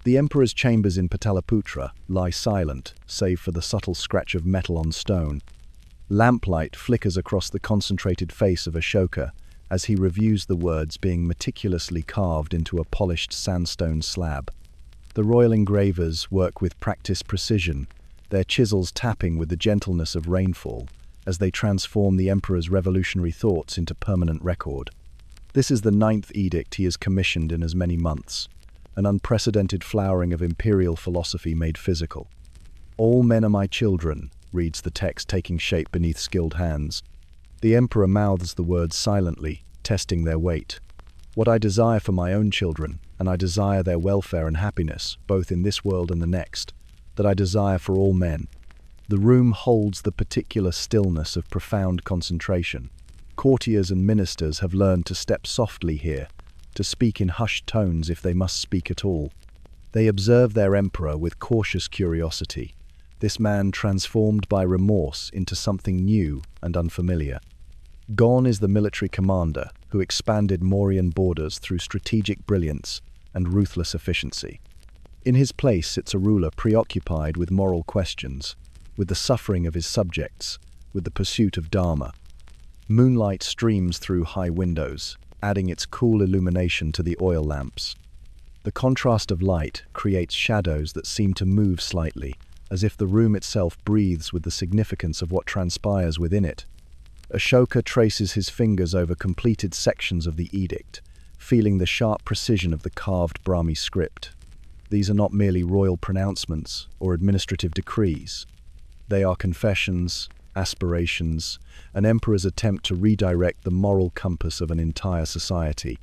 A: The emperor's chambers in Pataliputra lie silent, save for the subtle scratch of metal on stone. Lamplight flickers across the concentrated face of Ashoka as he reviews the words being meticulously carved into a polished sandstone slab. The royal engravers work with practiced precision, their chisels tapping with the gentleness of rainfall as they transform the emperor's revolutionary thoughts into permanent record. This is the 9th edict he has commissioned in as many months, an unprecedented flowering of imperial philosophy made physical. "All men are my children," reads the text taking shape beneath skilled hands. The emperor mouths the words silently, testing their weight. "What I desire for my own children, and I desire their welfare and happiness, both in this world and the next, that I desire for all men." The room holds the particular stillness of profound concentration. Courtiers and ministers have learned to step softly here, to speak in hushed tones if they must speak at all. They observe their emperor with cautious curiosity, this man transformed by remorse into something new and unfamiliar. Gone is the military commander who expanded Mauryan borders through strategic brilliance and ruthless efficiency. In his place sits a ruler preoccupied with moral questions, with the suffering of his subjects, with the pursuit of Dharma. Moonlight streams through high windows, adding its cool illumination to the oil lamps. The contrast of light creates shadows that seem to move slightly, as if the room itself breathes with the significance of what transpires within it. Ashoka traces his fingers over completed sections of the edict, feeling the sharp precision of the carved Brahmi script. These are not merely royal pronouncements or administrative decrees. They are confessions, aspirations, an emperor's attempt to redirect the moral compass of an entire society.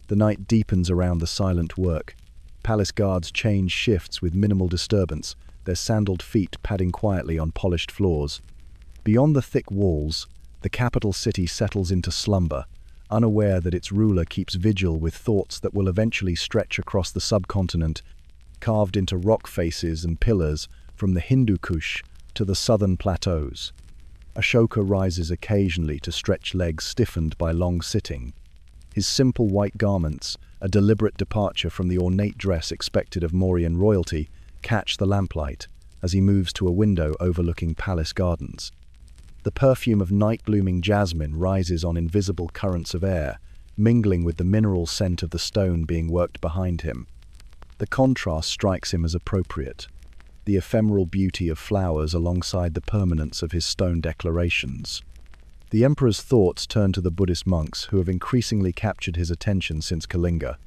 A: The night deepens around the silent work. Palace guards change shifts with minimal disturbance, their sandaled feet padding quietly on polished floors. Beyond the thick walls, the capital city settles into slumber, unaware that its ruler keeps vigil with thoughts that will eventually stretch across the subcontinent, carved into rock faces and pillars from the Hindu Kush to the southern plateaus. Ashoka rises occasionally to stretch legs stiffened by long sitting. His simple white garments, a deliberate departure from the ornate dress expected of Mauryan royalty, catch the lamplight as he moves to a window overlooking palace gardens. The perfume of night-blooming jasmine rises on invisible currents of air, mingling with the mineral scent of the stone being worked behind him. The contrast strikes him as appropriate, the ephemeral beauty of flowers alongside the permanence of his stone declarations. The emperor's thoughts turn to the Buddhist monks who have increasingly captured his attention since Kalinga.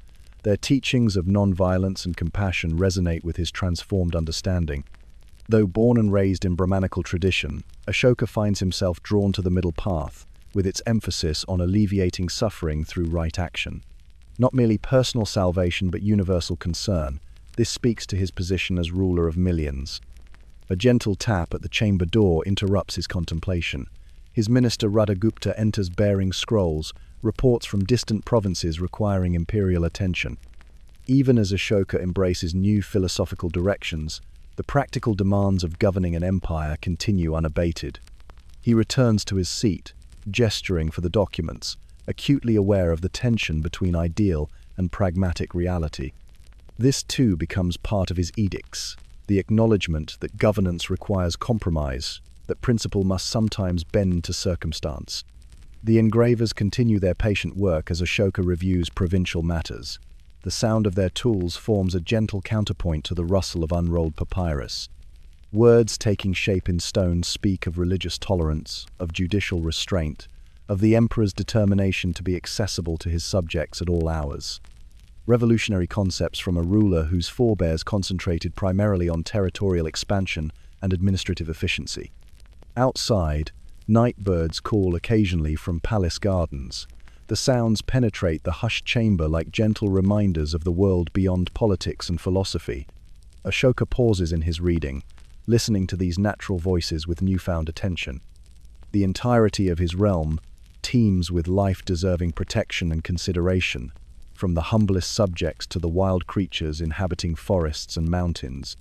A: Their teachings of non-violence and compassion resonate with his transformed understanding. Though born and raised in Brahmanical tradition, Ashoka finds himself drawn to the middle path, with its emphasis on alleviating suffering through right action. Not merely personal salvation but universal concern, this speaks to his position as ruler of millions. A gentle tap at the chamber door interrupts his contemplation. His minister Radhagupta enters bearing scrolls, reports from distant provinces requiring imperial attention. Even as Ashoka embraces new philosophical directions, the practical demands of governing an empire continue unabated. He returns to his seat, gesturing for the documents, acutely aware of the tension between ideal and pragmatic reality. This too becomes part of his edicts, the acknowledgement that governance requires compromise, that principle must sometimes bend to circumstance. The engravers continue their patient work as Ashoka reviews provincial matters. The sound of their tools forms a gentle counterpoint to the rustle of unrolled papyrus. Words taking shape in stone speak of religious tolerance, of judicial restraint, of the emperor's determination to be accessible to his subjects at all hours. Revolutionary concepts from a ruler whose forebears concentrated primarily on territorial expansion and administrative efficiency. Outside, night birds call occasionally from palace gardens. The sounds penetrate the hushed chamber like gentle reminders of the world beyond politics and philosophy. Ashoka pauses in his reading, listening to these natural voices with newfound attention. The entirety of his realm teems with life deserving protection and consideration, from the humblest subjects to the wild creatures inhabiting forests and mountains.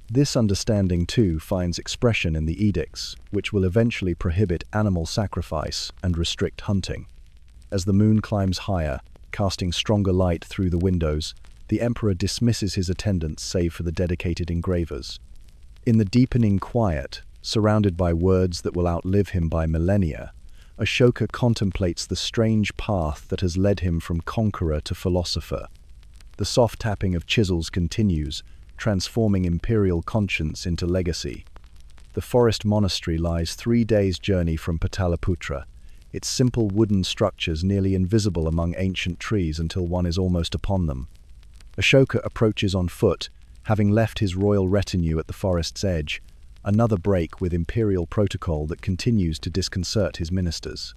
A: This understanding, too, finds expression in the edicts, which will eventually prohibit animal sacrifice and restrict hunting. As the moon climbs higher, casting stronger light through the windows, the emperor dismisses his attendants save for the dedicated engravers. In the deepening quiet, surrounded by words that will outlive him by millennia, Ashoka contemplates the strange path that has led him from conqueror to philosopher. The soft tapping of chisels continues, transforming imperial conscience into legacy. The forest monastery lies 3 days' journey from Pataliputra, its simple wooden structures nearly invisible among ancient trees until one is almost upon them. Ashoka approaches on foot, having left his royal retinue at the forest's edge, another break with imperial protocol that continues to disconcert his ministers.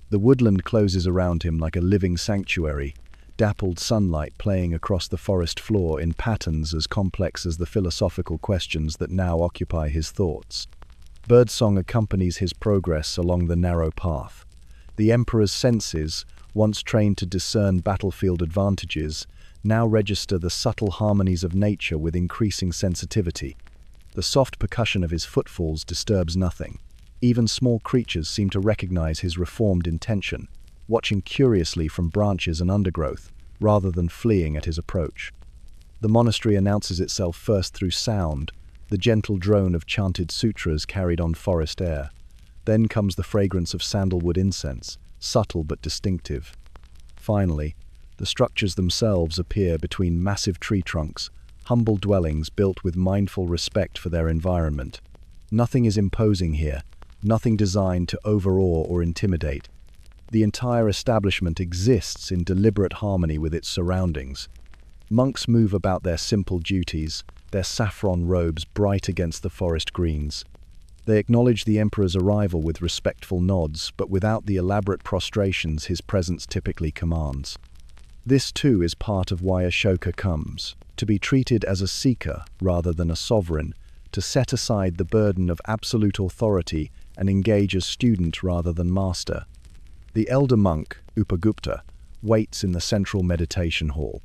A: The woodland closes around him like a living sanctuary, dappled sunlight playing across the forest floor in patterns as complex as the philosophical questions that now occupy his thoughts. Birdsong accompanies his progress along the narrow path. The emperor's senses, once trained to discern battlefield advantages, now register the subtle harmonies of nature with increasing sensitivity. The soft percussion of his footfalls disturbs nothing. Even small creatures seem to recognize his reformed intention, watching curiously from branches and undergrowth, rather than fleeing at his approach. The monastery announces itself first through sound, the gentle drone of chanted sutras carried on forest air. Then comes the fragrance of sandalwood incense, subtle but distinctive. Finally, the structures themselves appear between massive tree trunks, humble dwellings built with mindful respect for their environment. Nothing is imposing here, nothing designed to overawe or intimidate. The entire establishment exists in deliberate harmony with its surroundings. Monks move about their simple duties, their saffron robes bright against the forest greens. They acknowledge the emperor's arrival with respectful nods, but without the elaborate prostrations his presence typically commands. This too is part of why Ashoka comes, to be treated as a seeker rather than a sovereign, to set aside the burden of absolute authority and engage as student rather than master. The elder monk, Upagupta, waits in the central meditation hall.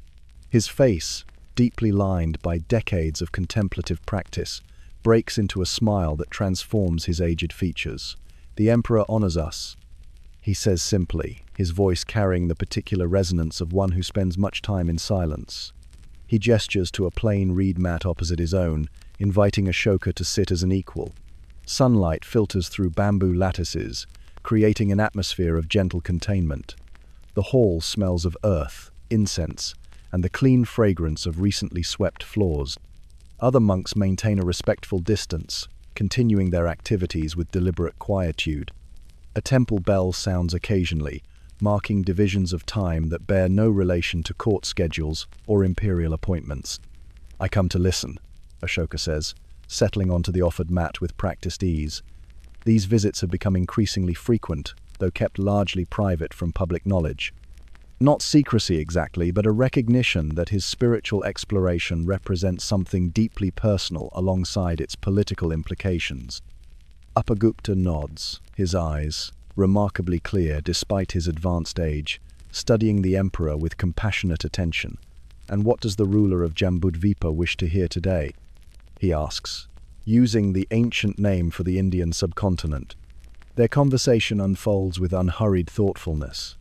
A: His face, deeply lined by decades of contemplative practice, breaks into a smile that transforms his aged features. "The emperor honors us," he says simply, his voice carrying the particular resonance of one who spends much time in silence. He gestures to a plain reed mat opposite his own, inviting Ashoka to sit as an equal. Sunlight filters through bamboo lattices, creating an atmosphere of gentle containment. The hall smells of earth, incense, and the clean fragrance of recently swept floors. Other monks maintain a respectful distance, continuing their activities with deliberate quietude. A temple bell sounds occasionally, marking divisions of time that bear no relation to court schedules or imperial appointments. "I come to listen," Ashoka says, settling onto the offered mat with practiced ease. These visits have become increasingly frequent, though kept largely private from public knowledge. Not secrecy exactly, but a recognition that his spiritual exploration represents something deeply personal alongside its political implications. Upagupta nods, his eyes, remarkably clear despite his advanced age, studying the emperor with compassionate attention. "And what does the ruler of Jambudvipa wish to hear today?" he asks, using the ancient name for the Indian subcontinent. Their conversation unfolds with unhurried thoughtfulness,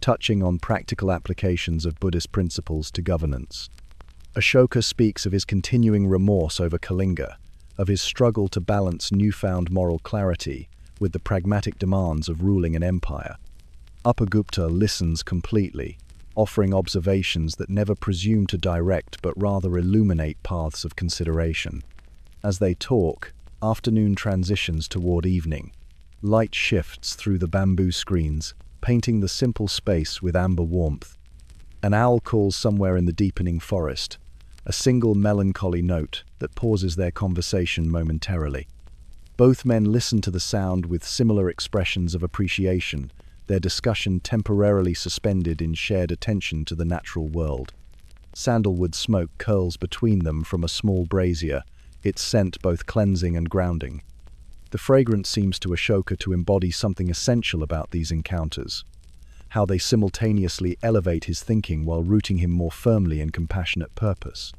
A: touching on practical applications of Buddhist principles to governance. Ashoka speaks of his continuing remorse over Kalinga, of his struggle to balance newfound moral clarity with the pragmatic demands of ruling an empire. Upagupta listens completely, offering observations that never presume to direct but rather illuminate paths of consideration. As they talk, afternoon transitions toward evening. Light shifts through the bamboo screens, painting the simple space with amber warmth. An owl calls somewhere in the deepening forest, a single melancholy note that pauses their conversation momentarily. Both men listen to the sound with similar expressions of appreciation, their discussion temporarily suspended in shared attention to the natural world. Sandalwood smoke curls between them from a small brazier, its scent both cleansing and grounding. The fragrance seems to Ashoka to embody something essential about these encounters, how they simultaneously elevate his thinking while rooting him more firmly in compassionate purpose.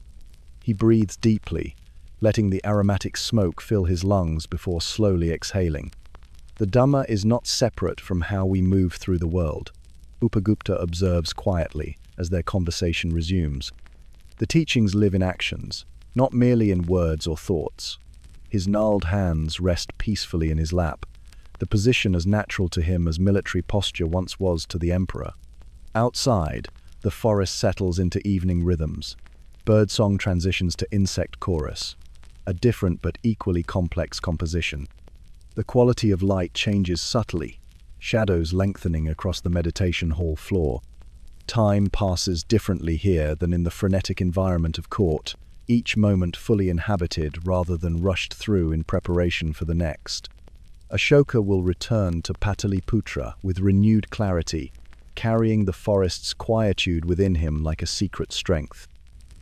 A: He breathes deeply, letting the aromatic smoke fill his lungs before slowly exhaling. The Dhamma is not separate from how we move through the world, Upagupta observes quietly as their conversation resumes. The teachings live in actions, not merely in words or thoughts. His gnarled hands rest peacefully in his lap, the position as natural to him as military posture once was to the emperor. Outside, the forest settles into evening rhythms. Birdsong transitions to insect chorus, a different but equally complex composition. The quality of light changes subtly, shadows lengthening across the meditation hall floor. Time passes differently here than in the frenetic environment of court, each moment fully inhabited rather than rushed through in preparation for the next. Ashoka will return to Pataliputra with renewed clarity, carrying the forest's quietude within him like a secret strength.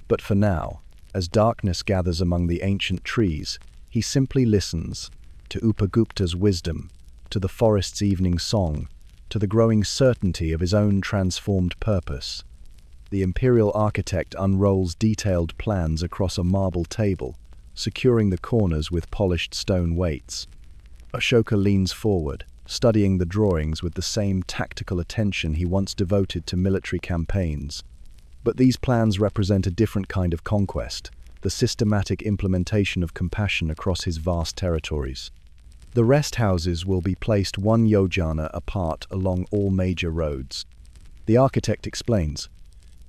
A: But for now, as darkness gathers among the ancient trees, he simply listens to Upagupta's wisdom, to the forest's evening song, to the growing certainty of his own transformed purpose. The imperial architect unrolls detailed plans across a marble table, securing the corners with polished stone weights. Ashoka leans forward, studying the drawings with the same tactical attention he once devoted to military campaigns. But these plans represent a different kind of conquest, the systematic implementation of compassion across his vast territories. The rest houses will be placed 1 yojana apart along all major roads. The architect explains,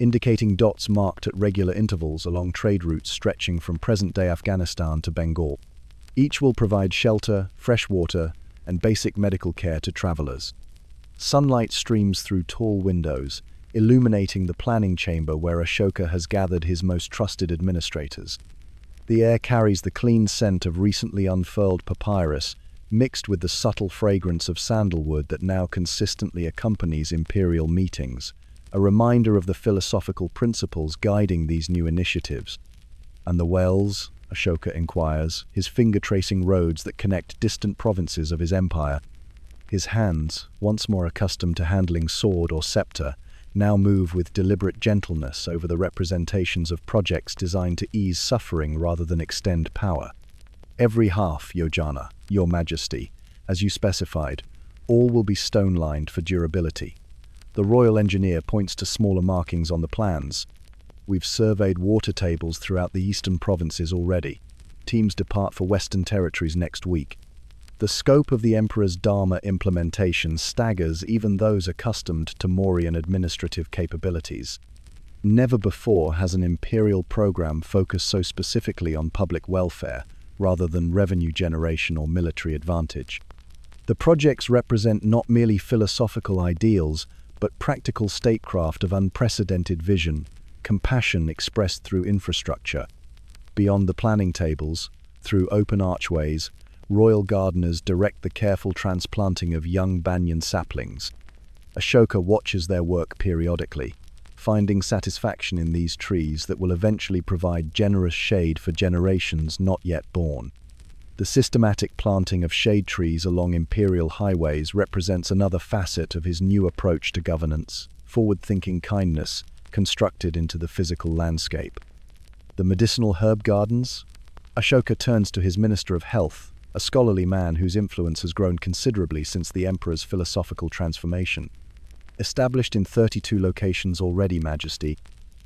A: indicating dots marked at regular intervals along trade routes stretching from present-day Afghanistan to Bengal. Each will provide shelter, fresh water, and basic medical care to travelers. Sunlight streams through tall windows, illuminating the planning chamber where Ashoka has gathered his most trusted administrators. The air carries the clean scent of recently unfurled papyrus, mixed with the subtle fragrance of sandalwood that now consistently accompanies imperial meetings, a reminder of the philosophical principles guiding these new initiatives. And the wells, Ashoka inquires, his finger tracing roads that connect distant provinces of his empire. His hands, once more accustomed to handling sword or scepter, now move with deliberate gentleness over the representations of projects designed to ease suffering rather than extend power. Every half yojana, Your Majesty, as you specified, all will be stone-lined for durability. The royal engineer points to smaller markings on the plans. We've surveyed water tables throughout the eastern provinces already. Teams depart for western territories next week. The scope of the Emperor's Dharma implementation staggers even those accustomed to Mauryan administrative capabilities. Never before has an imperial program focused so specifically on public welfare, rather than revenue generation or military advantage. The projects represent not merely philosophical ideals, but practical statecraft of unprecedented vision, compassion expressed through infrastructure. Beyond the planning tables, through open archways, royal gardeners direct the careful transplanting of young banyan saplings. Ashoka watches their work periodically, finding satisfaction in these trees that will eventually provide generous shade for generations not yet born. The systematic planting of shade trees along imperial highways represents another facet of his new approach to governance, forward-thinking kindness constructed into the physical landscape. The medicinal herb gardens? Ashoka turns to his Minister of Health, a scholarly man whose influence has grown considerably since the Emperor's philosophical transformation. Established in 32 locations already, Majesty,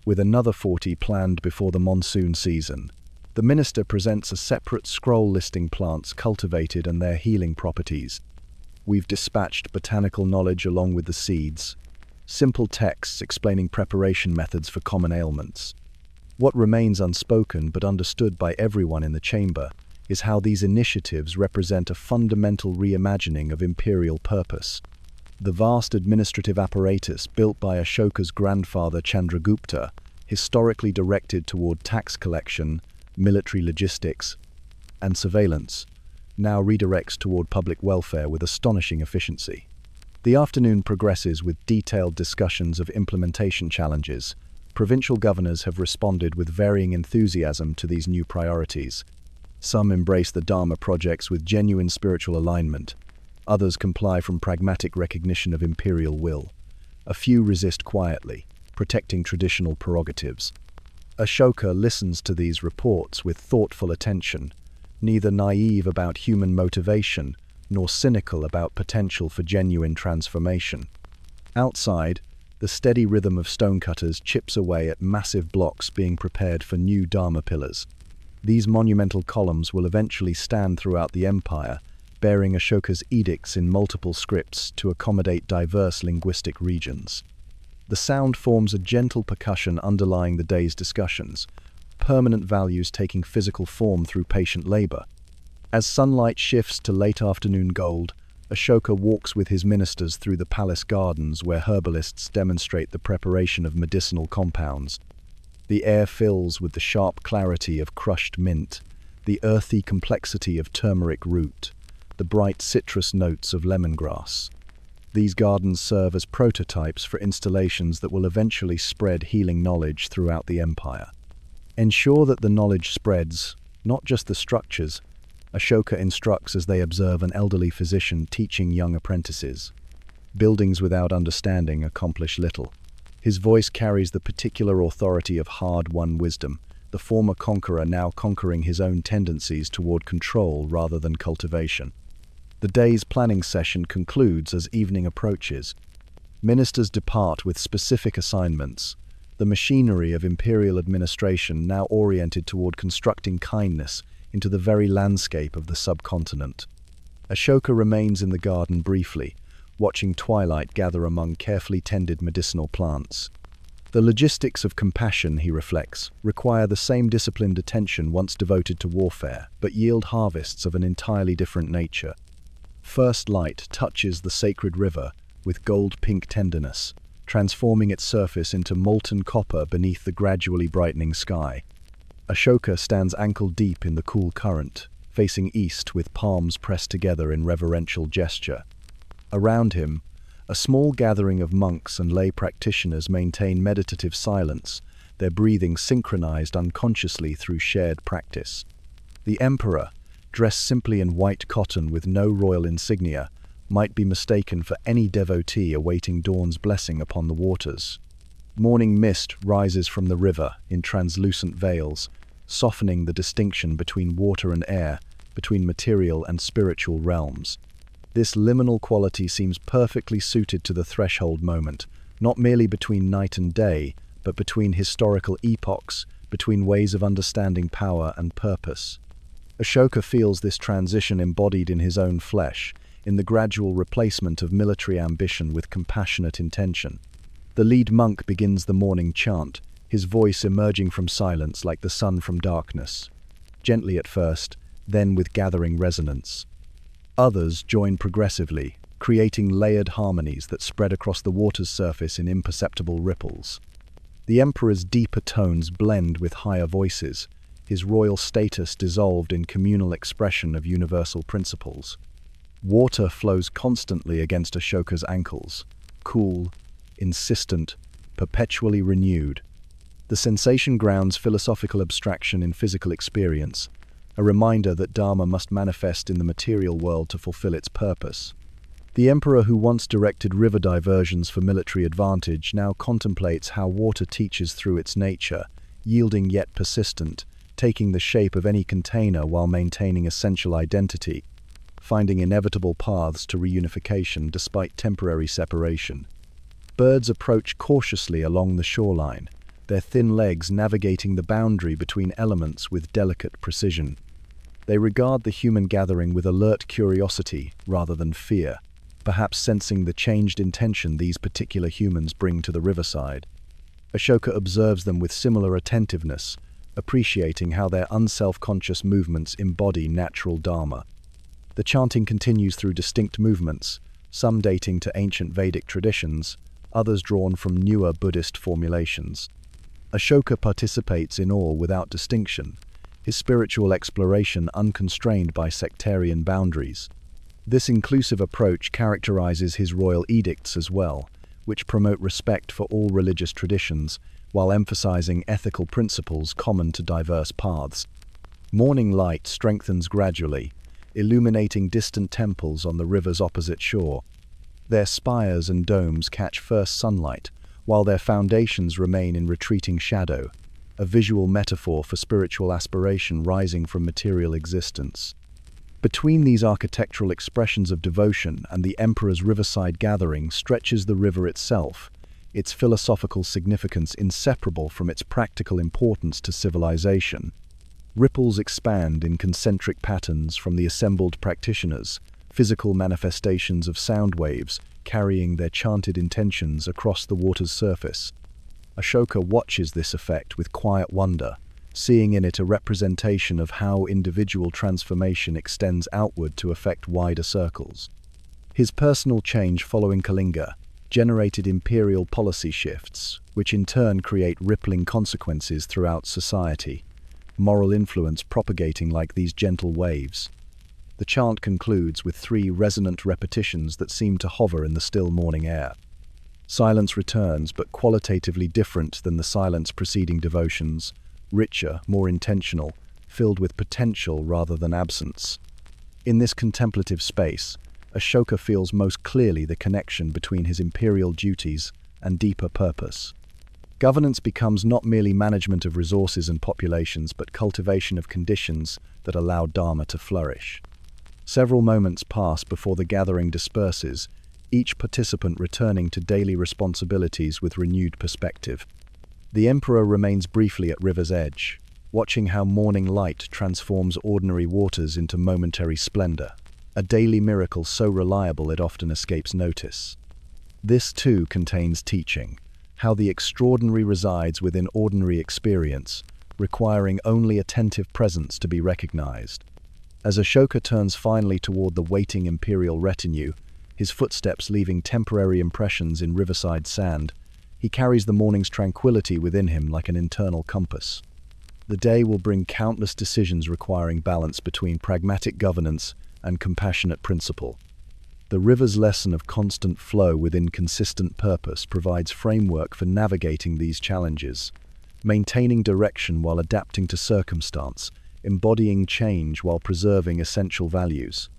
A: with another 40 planned before the monsoon season. The minister presents a separate scroll listing plants cultivated and their healing properties. We've dispatched botanical knowledge along with the seeds, simple texts explaining preparation methods for common ailments. What remains unspoken but understood by everyone in the chamber is how these initiatives represent a fundamental reimagining of imperial purpose. The vast administrative apparatus built by Ashoka's grandfather Chandragupta, historically directed toward tax collection, military logistics, and surveillance, now redirects toward public welfare with astonishing efficiency. The afternoon progresses with detailed discussions of implementation challenges. Provincial governors have responded with varying enthusiasm to these new priorities. Some embrace the Dharma projects with genuine spiritual alignment. Others comply from pragmatic recognition of imperial will. A few resist quietly, protecting traditional prerogatives. Ashoka listens to these reports with thoughtful attention, neither naive about human motivation nor cynical about potential for genuine transformation. Outside, the steady rhythm of stonecutters chips away at massive blocks being prepared for new Dharma pillars. These monumental columns will eventually stand throughout the empire, bearing Ashoka's edicts in multiple scripts to accommodate diverse linguistic regions. The sound forms a gentle percussion underlying the day's discussions, permanent values taking physical form through patient labor. As sunlight shifts to late afternoon gold, Ashoka walks with his ministers through the palace gardens where herbalists demonstrate the preparation of medicinal compounds. The air fills with the sharp clarity of crushed mint, the earthy complexity of turmeric root, the bright citrus notes of lemongrass. These gardens serve as prototypes for installations that will eventually spread healing knowledge throughout the empire. Ensure that the knowledge spreads, not just the structures. Ashoka instructs as they observe an elderly physician teaching young apprentices. Buildings without understanding accomplish little. His voice carries the particular authority of hard-won wisdom, the former conqueror now conquering his own tendencies toward control rather than cultivation. The day's planning session concludes as evening approaches. Ministers depart with specific assignments, the machinery of imperial administration now oriented toward constructing kindness into the very landscape of the subcontinent. Ashoka remains in the garden briefly, watching twilight gather among carefully tended medicinal plants. The logistics of compassion, he reflects, require the same disciplined attention once devoted to warfare, but yield harvests of an entirely different nature. First light touches the sacred river with gold-pink tenderness, transforming its surface into molten copper beneath the gradually brightening sky. Ashoka stands ankle-deep in the cool current, facing east with palms pressed together in reverential gesture. Around him, a small gathering of monks and lay practitioners maintain meditative silence, their breathing synchronized unconsciously through shared practice. The emperor, dressed simply in white cotton with no royal insignia, might be mistaken for any devotee awaiting dawn's blessing upon the waters. Morning mist rises from the river in translucent veils, softening the distinction between water and air, between material and spiritual realms. This liminal quality seems perfectly suited to the threshold moment, not merely between night and day, but between historical epochs, between ways of understanding power and purpose. Ashoka feels this transition embodied in his own flesh, in the gradual replacement of military ambition with compassionate intention. The lead monk begins the morning chant, his voice emerging from silence like the sun from darkness. Gently at first, then with gathering resonance. Others join progressively, creating layered harmonies that spread across the water's surface in imperceptible ripples. The emperor's deeper tones blend with higher voices, his royal status dissolved in communal expression of universal principles. Water flows constantly against Ashoka's ankles, cool, insistent, perpetually renewed. The sensation grounds philosophical abstraction in physical experience, a reminder that Dharma must manifest in the material world to fulfill its purpose. The emperor who once directed river diversions for military advantage now contemplates how water teaches through its nature, yielding yet persistent, taking the shape of any container while maintaining essential identity, finding inevitable paths to reunification despite temporary separation. Birds approach cautiously along the shoreline, their thin legs navigating the boundary between elements with delicate precision. They regard the human gathering with alert curiosity rather than fear, perhaps sensing the changed intention these particular humans bring to the riverside. Ashoka observes them with similar attentiveness, appreciating how their unself-conscious movements embody natural dharma. The chanting continues through distinct movements, some dating to ancient Vedic traditions, others drawn from newer Buddhist formulations. Ashoka participates in all without distinction, his spiritual exploration unconstrained by sectarian boundaries. This inclusive approach characterizes his royal edicts as well, which promote respect for all religious traditions while emphasizing ethical principles common to diverse paths. Morning light strengthens gradually, illuminating distant temples on the river's opposite shore. Their spires and domes catch first sunlight, while their foundations remain in retreating shadow, a visual metaphor for spiritual aspiration rising from material existence. Between these architectural expressions of devotion and the emperor's riverside gathering stretches the river itself, its philosophical significance inseparable from its practical importance to civilization. Ripples expand in concentric patterns from the assembled practitioners, physical manifestations of sound waves carrying their chanted intentions across the water's surface. Ashoka watches this effect with quiet wonder, seeing in it a representation of how individual transformation extends outward to affect wider circles. His personal change following Kalinga generated imperial policy shifts, which in turn create rippling consequences throughout society, moral influence propagating like these gentle waves. The chant concludes with 3 resonant repetitions that seem to hover in the still morning air. Silence returns, but qualitatively different than the silence preceding devotions, richer, more intentional, filled with potential rather than absence. In this contemplative space, Ashoka feels most clearly the connection between his imperial duties and deeper purpose. Governance becomes not merely management of resources and populations, but cultivation of conditions that allow Dharma to flourish. Several moments pass before the gathering disperses, each participant returning to daily responsibilities with renewed perspective. The emperor remains briefly at river's edge, watching how morning light transforms ordinary waters into momentary splendor, a daily miracle so reliable it often escapes notice. This too contains teaching, how the extraordinary resides within ordinary experience, requiring only attentive presence to be recognized. As Ashoka turns finally toward the waiting imperial retinue, his footsteps leaving temporary impressions in riverside sand, he carries the morning's tranquility within him like an internal compass. The day will bring countless decisions requiring balance between pragmatic governance and compassionate principle. The river's lesson of constant flow within consistent purpose provides framework for navigating these challenges, maintaining direction while adapting to circumstance, embodying change while preserving essential values.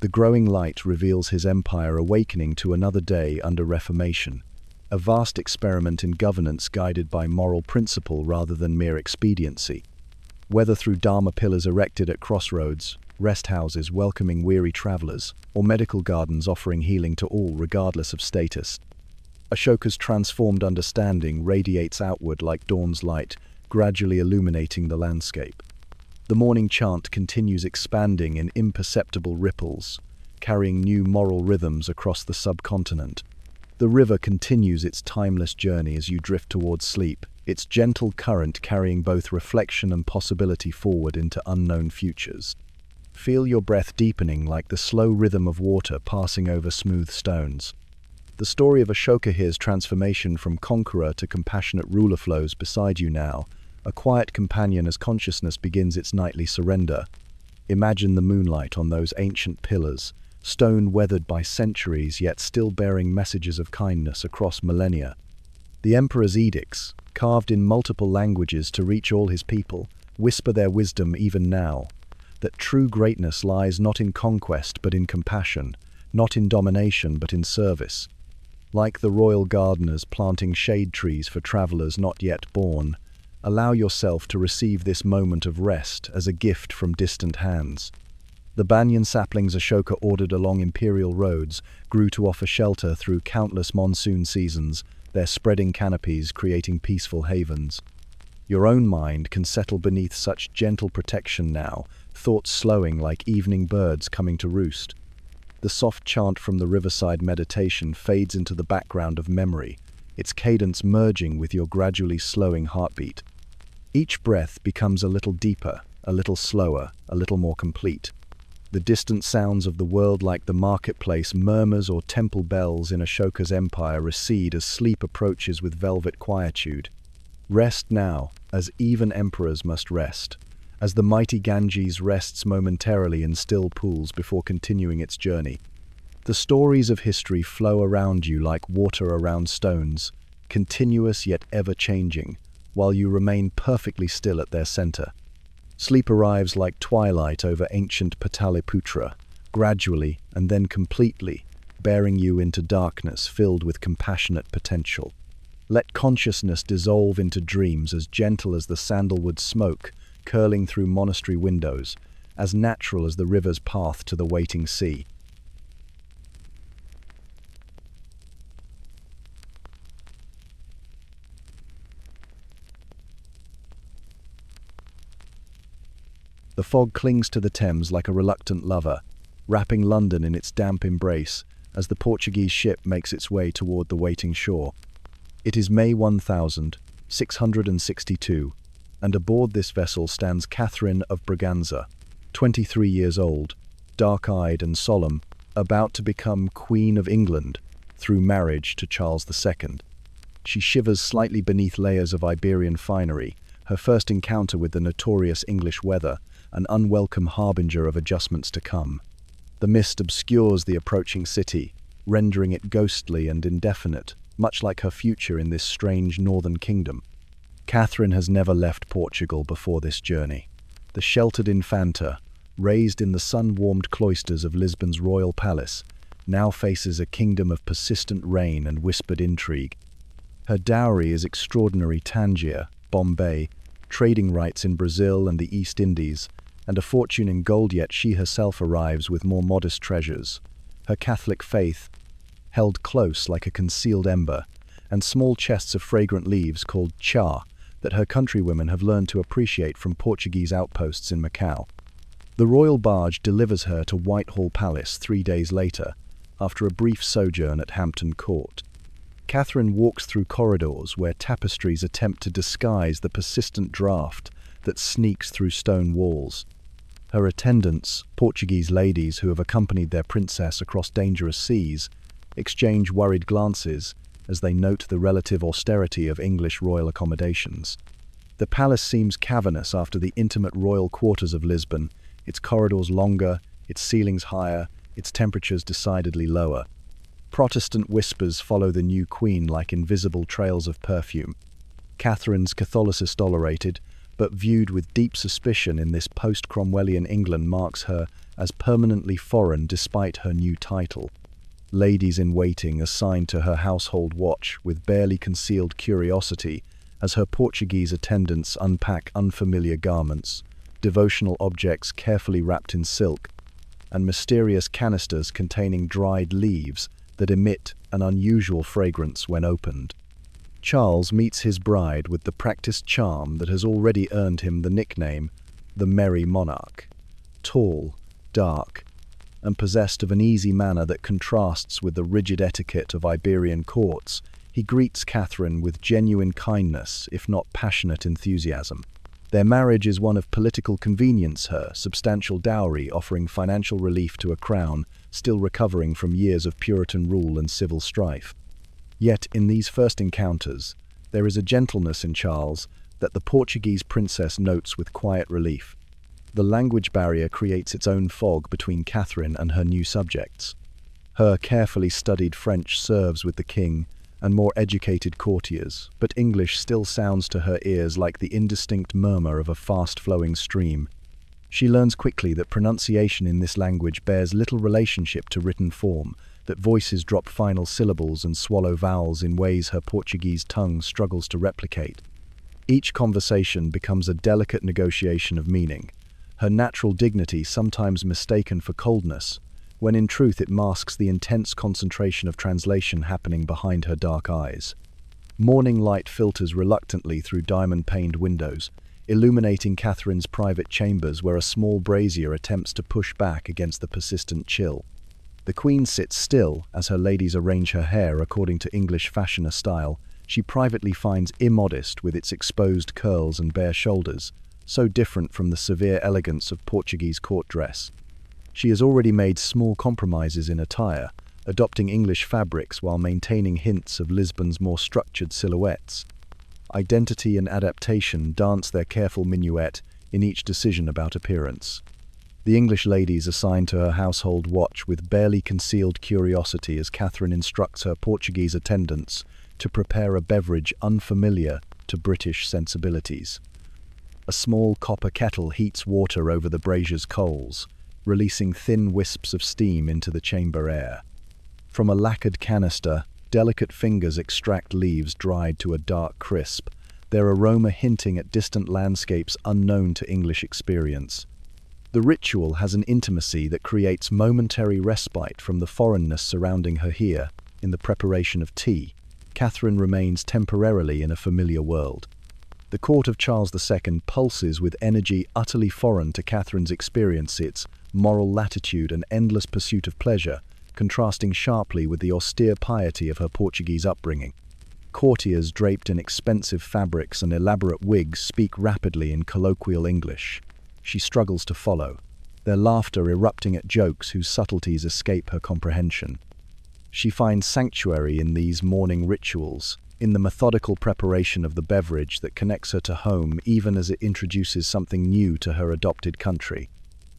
A: The growing light reveals his empire awakening to another day under reformation, a vast experiment in governance guided by moral principle rather than mere expediency. Whether through Dharma pillars erected at crossroads, rest houses welcoming weary travelers, or medical gardens offering healing to all regardless of status, Ashoka's transformed understanding radiates outward like dawn's light, gradually illuminating the landscape. The morning chant continues expanding in imperceptible ripples, carrying new moral rhythms across the subcontinent. The river continues its timeless journey as you drift towards sleep, its gentle current carrying both reflection and possibility forward into unknown futures. Feel your breath deepening like the slow rhythm of water passing over smooth stones. The story of Ashoka here's transformation from conqueror to compassionate ruler flows beside you now, a quiet companion as consciousness begins its nightly surrender. Imagine the moonlight on those ancient pillars, stone weathered by centuries yet still bearing messages of kindness across millennia. The emperor's edicts, carved in multiple languages to reach all his people, whisper their wisdom even now, that true greatness lies not in conquest but in compassion, not in domination but in service. Like the royal gardeners planting shade trees for travelers not yet born, allow yourself to receive this moment of rest as a gift from distant hands. The banyan saplings Ashoka ordered along imperial roads grew to offer shelter through countless monsoon seasons, their spreading canopies creating peaceful havens. Your own mind can settle beneath such gentle protection now, thoughts slowing like evening birds coming to roost. The soft chant from the riverside meditation fades into the background of memory, its cadence merging with your gradually slowing heartbeat. Each breath becomes a little deeper, a little slower, a little more complete. The distant sounds of the world, like the marketplace, murmurs, or temple bells in Ashoka's empire, recede as sleep approaches with velvet quietude. Rest now, as even emperors must rest, as the mighty Ganges rests momentarily in still pools before continuing its journey. The stories of history flow around you like water around stones, continuous yet ever-changing, while you remain perfectly still at their center. Sleep arrives like twilight over ancient Pataliputra, gradually and then completely, bearing you into darkness filled with compassionate potential. Let consciousness dissolve into dreams as gentle as the sandalwood smoke curling through monastery windows, as natural as the river's path to the waiting sea. The fog clings to the Thames like a reluctant lover, wrapping London in its damp embrace as the Portuguese ship makes its way toward the waiting shore. It is May 1662, and aboard this vessel stands Catherine of Braganza, 23 years old, dark-eyed and solemn, about to become Queen of England through marriage to Charles II. She shivers slightly beneath layers of Iberian finery, her first encounter with the notorious English weather, an unwelcome harbinger of adjustments to come. The mist obscures the approaching city, rendering it ghostly and indefinite, much like her future in this strange northern kingdom. Catherine has never left Portugal before this journey. The sheltered infanta, raised in the sun-warmed cloisters of Lisbon's royal palace, now faces a kingdom of persistent rain and whispered intrigue. Her dowry is extraordinary Tangier, Bombay, trading rights in Brazil and the East Indies, and a fortune in gold, yet she herself arrives with more modest treasures. Her Catholic faith, held close like a concealed ember, and small chests of fragrant leaves called chá that her countrywomen have learned to appreciate from Portuguese outposts in Macau. The royal barge delivers her to Whitehall Palace 3 days later, after a brief sojourn at Hampton Court. Catherine walks through corridors where tapestries attempt to disguise the persistent draught that sneaks through stone walls. Her attendants, Portuguese ladies who have accompanied their princess across dangerous seas, exchange worried glances as they note the relative austerity of English royal accommodations. The palace seems cavernous after the intimate royal quarters of Lisbon, its corridors longer, its ceilings higher, its temperatures decidedly lower. Protestant whispers follow the new queen like invisible trails of perfume. Catherine's Catholicism tolerated, but viewed with deep suspicion in this post-Cromwellian England, marks her as permanently foreign despite her new title. Ladies-in-waiting assigned to her household watch with barely concealed curiosity as her Portuguese attendants unpack unfamiliar garments, devotional objects carefully wrapped in silk, and mysterious canisters containing dried leaves that emit an unusual fragrance when opened. Charles meets his bride with the practiced charm that has already earned him the nickname, the Merry Monarch. Tall, dark, and possessed of an easy manner that contrasts with the rigid etiquette of Iberian courts, he greets Catherine with genuine kindness, if not passionate enthusiasm. Their marriage is one of political convenience, her substantial dowry offering financial relief to a crown still recovering from years of Puritan rule and civil strife. Yet, in these first encounters, there is a gentleness in Charles that the Portuguese princess notes with quiet relief. The language barrier creates its own fog between Catherine and her new subjects. Her carefully studied French serves with the king and more educated courtiers, but English still sounds to her ears like the indistinct murmur of a fast-flowing stream. She learns quickly that pronunciation in this language bears little relationship to written form, that voices drop final syllables and swallow vowels in ways her Portuguese tongue struggles to replicate. Each conversation becomes a delicate negotiation of meaning, her natural dignity sometimes mistaken for coldness, when in truth it masks the intense concentration of translation happening behind her dark eyes. Morning light filters reluctantly through diamond-paned windows, illuminating Catherine's private chambers where a small brazier attempts to push back against the persistent chill. The Queen sits still as her ladies arrange her hair according to English fashioner style, she privately finds immodest with its exposed curls and bare shoulders, so different from the severe elegance of Portuguese court dress. She has already made small compromises in attire, adopting English fabrics while maintaining hints of Lisbon's more structured silhouettes. Identity and adaptation dance their careful minuet in each decision about appearance. The English ladies assign to her household watch with barely concealed curiosity as Catherine instructs her Portuguese attendants to prepare a beverage unfamiliar to British sensibilities. A small copper kettle heats water over the brazier's coals, releasing thin wisps of steam into the chamber air. From a lacquered canister, delicate fingers extract leaves dried to a dark crisp, their aroma hinting at distant landscapes unknown to English experience. The ritual has an intimacy that creates momentary respite from the foreignness surrounding her here. In the preparation of tea, Catherine remains temporarily in a familiar world. The court of Charles II pulses with energy utterly foreign to Catherine's experience, its moral latitude and endless pursuit of pleasure, contrasting sharply with the austere piety of her Portuguese upbringing. Courtiers draped in expensive fabrics and elaborate wigs speak rapidly in colloquial English. She struggles to follow, their laughter erupting at jokes whose subtleties escape her comprehension. She finds sanctuary in these morning rituals, in the methodical preparation of the beverage that connects her to home even as it introduces something new to her adopted country.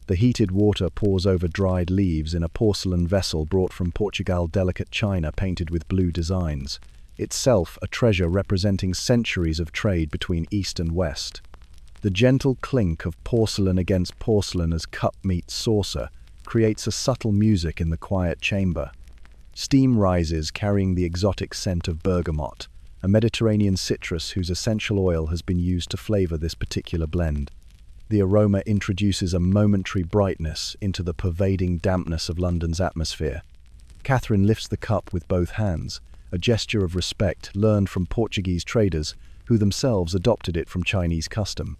A: The heated water pours over dried leaves in a porcelain vessel brought from Portugal, delicate china painted with blue designs, itself a treasure representing centuries of trade between East and West. The gentle clink of porcelain against porcelain as cup meets saucer creates a subtle music in the quiet chamber. Steam rises carrying the exotic scent of bergamot, a Mediterranean citrus whose essential oil has been used to flavor this particular blend. The aroma introduces a momentary brightness into the pervading dampness of London's atmosphere. Catherine lifts the cup with both hands, a gesture of respect learned from Portuguese traders who themselves adopted it from Chinese custom.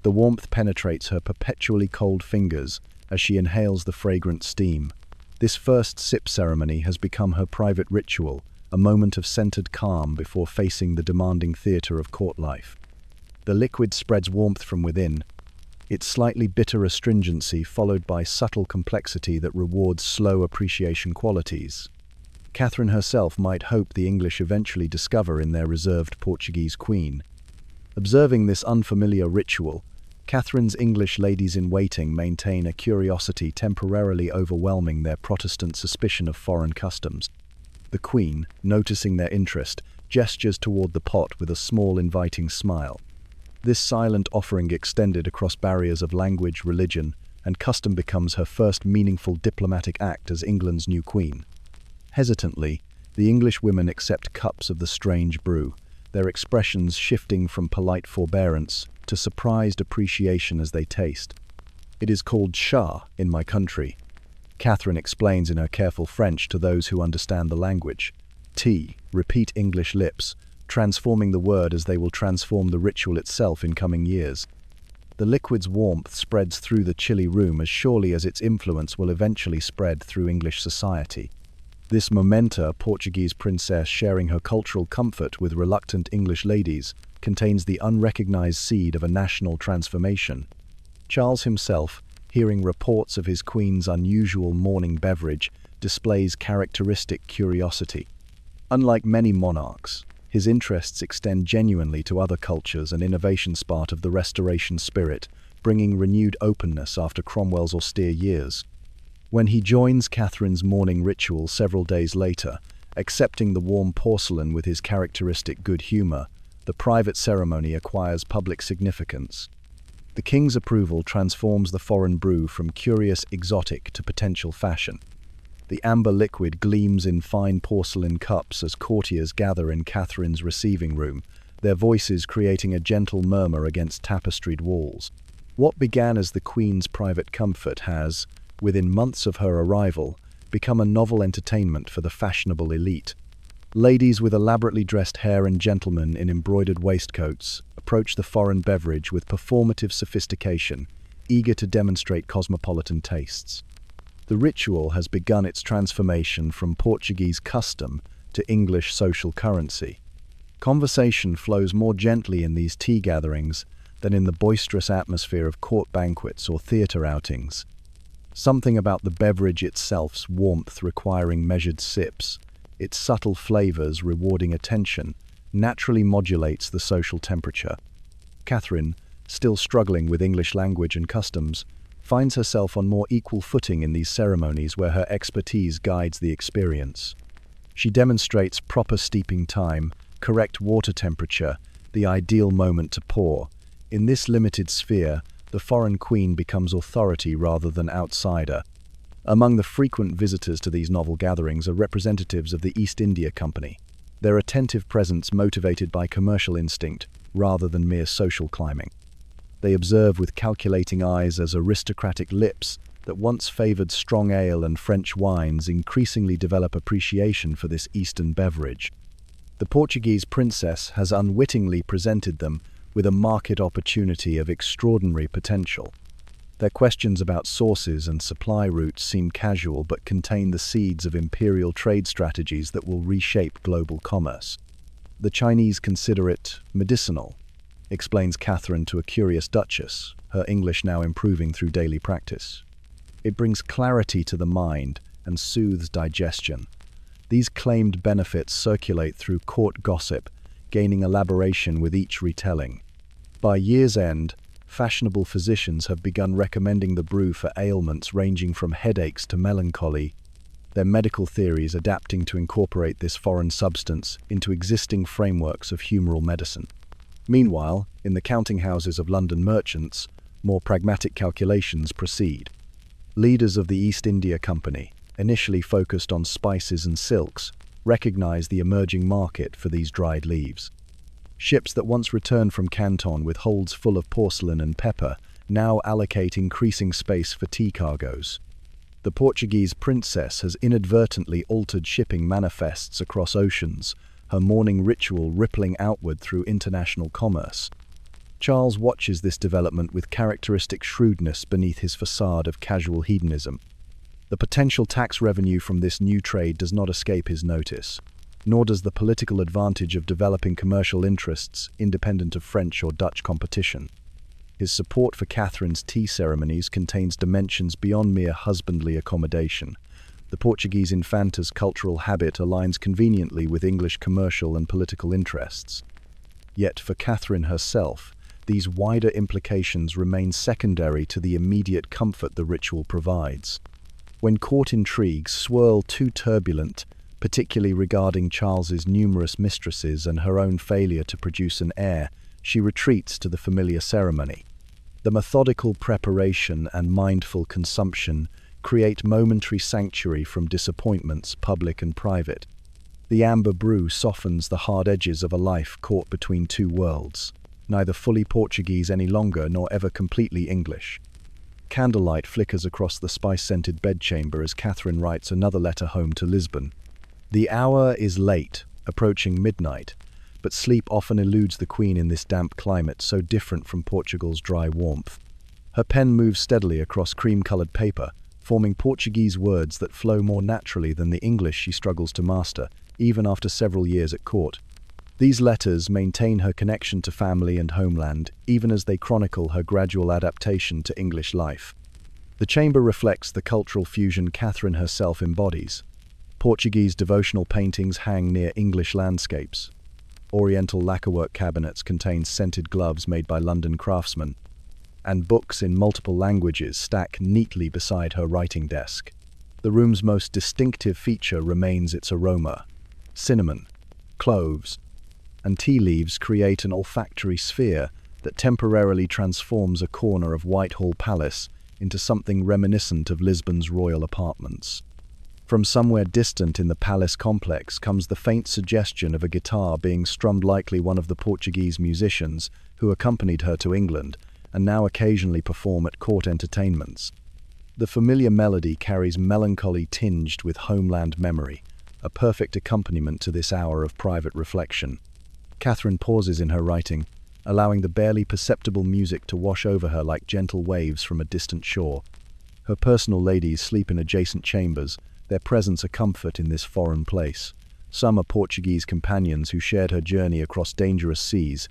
A: The warmth penetrates her perpetually cold fingers as she inhales the fragrant steam. This first sip ceremony has become her private ritual, a moment of centered calm before facing the demanding theater of court life. The liquid spreads warmth from within, its slightly bitter astringency followed by subtle complexity that rewards slow appreciation qualities. Catherine herself might hope the English eventually discover in their reserved Portuguese queen. Observing this unfamiliar ritual, Catherine's English ladies-in-waiting maintain a curiosity temporarily overwhelming their Protestant suspicion of foreign customs. The Queen, noticing their interest, gestures toward the pot with a small inviting smile. This silent offering extended across barriers of language, religion, and custom becomes her first meaningful diplomatic act as England's new queen. Hesitantly, the English women accept cups of the strange brew, their expressions shifting from polite forbearance to surprised appreciation as they taste. "It is called Shah in my country," Catherine explains in her careful French to those who understand the language. "Tea," repeat English lips, transforming the word as they will transform the ritual itself in coming years. The liquid's warmth spreads through the chilly room as surely as its influence will eventually spread through English society. This momenta, Portuguese princess sharing her cultural comfort with reluctant English ladies, contains the unrecognized seed of a national transformation. Charles himself, hearing reports of his queen's unusual morning beverage, displays characteristic curiosity. Unlike many monarchs, his interests extend genuinely to other cultures and innovations, part of the Restoration spirit, bringing renewed openness after Cromwell's austere years. When he joins Catherine's morning ritual several days later, accepting the warm porcelain with his characteristic good humor, the private ceremony acquires public significance. The king's approval transforms the foreign brew from curious exotic to potential fashion. The amber liquid gleams in fine porcelain cups as courtiers gather in Catherine's receiving room, their voices creating a gentle murmur against tapestried walls. What began as the Queen's private comfort has, within months of her arrival, become a novel entertainment for the fashionable elite. Ladies with elaborately dressed hair and gentlemen in embroidered waistcoats approach the foreign beverage with performative sophistication, eager to demonstrate cosmopolitan tastes. The ritual has begun its transformation from Portuguese custom to English social currency. Conversation flows more gently in these tea gatherings than in the boisterous atmosphere of court banquets or theatre outings. Something about the beverage itself's warmth requiring measured sips, its subtle flavors rewarding attention, naturally modulates the social temperature. Catherine, still struggling with English language and customs, finds herself on more equal footing in these ceremonies where her expertise guides the experience. She demonstrates proper steeping time, correct water temperature, the ideal moment to pour. In this limited sphere, the foreign queen becomes authority rather than outsider. Among the frequent visitors to these novel gatherings are representatives of the East India Company, their attentive presence motivated by commercial instinct rather than mere social climbing. They observe with calculating eyes as aristocratic lips that once favoured strong ale and French wines increasingly develop appreciation for this Eastern beverage. The Portuguese princess has unwittingly presented them with a market opportunity of extraordinary potential. Their questions about sources and supply routes seem casual but contain the seeds of imperial trade strategies that will reshape global commerce. The Chinese consider it medicinal, explains Catherine to a curious duchess, her English now improving through daily practice. It brings clarity to the mind and soothes digestion. These claimed benefits circulate through court gossip, gaining elaboration with each retelling. By year's end, fashionable physicians have begun recommending the brew for ailments ranging from headaches to melancholy, their medical theories adapting to incorporate this foreign substance into existing frameworks of humoral medicine. Meanwhile, in the counting houses of London merchants, more pragmatic calculations proceed. Leaders of the East India Company, initially focused on spices and silks, recognize the emerging market for these dried leaves. Ships that once returned from Canton with holds full of porcelain and pepper now allocate increasing space for tea cargoes. The Portuguese princess has inadvertently altered shipping manifests across oceans, her mourning ritual rippling outward through international commerce. Charles watches this development with characteristic shrewdness beneath his facade of casual hedonism. The potential tax revenue from this new trade does not escape his notice, nor does the political advantage of developing commercial interests independent of French or Dutch competition. His support for Catherine's tea ceremonies contains dimensions beyond mere husbandly accommodation. The Portuguese infanta's cultural habit aligns conveniently with English commercial and political interests. Yet for Catherine herself, these wider implications remain secondary to the immediate comfort the ritual provides. When court intrigues swirl too turbulent, particularly regarding Charles's numerous mistresses and her own failure to produce an heir, she retreats to the familiar ceremony. The methodical preparation and mindful consumption create momentary sanctuary from disappointments, public and private. The amber brew softens the hard edges of a life caught between two worlds, neither fully Portuguese any longer nor ever completely English. Candlelight flickers across the spice-scented bedchamber as Catherine writes another letter home to Lisbon. The hour is late, approaching midnight, but sleep often eludes the Queen in this damp climate so different from Portugal's dry warmth. Her pen moves steadily across cream-coloured paper, forming Portuguese words that flow more naturally than the English she struggles to master, even after several years at court. These letters maintain her connection to family and homeland, even as they chronicle her gradual adaptation to English life. The chamber reflects the cultural fusion Catherine herself embodies. Portuguese devotional paintings hang near English landscapes. Oriental lacquerwork cabinets contain scented gloves made by London craftsmen, and books in multiple languages stack neatly beside her writing desk. The room's most distinctive feature remains its aroma. Cinnamon, cloves, and tea leaves create an olfactory sphere that temporarily transforms a corner of Whitehall Palace into something reminiscent of Lisbon's royal apartments. From somewhere distant in the palace complex comes the faint suggestion of a guitar being strummed, likely one of the Portuguese musicians who accompanied her to England and now occasionally perform at court entertainments. The familiar melody carries melancholy tinged with homeland memory, a perfect accompaniment to this hour of private reflection. Catherine pauses in her writing, allowing the barely perceptible music to wash over her like gentle waves from a distant shore. Her personal ladies sleep in adjacent chambers, their presence a comfort in this foreign place. Some are Portuguese companions who shared her journey across dangerous seas.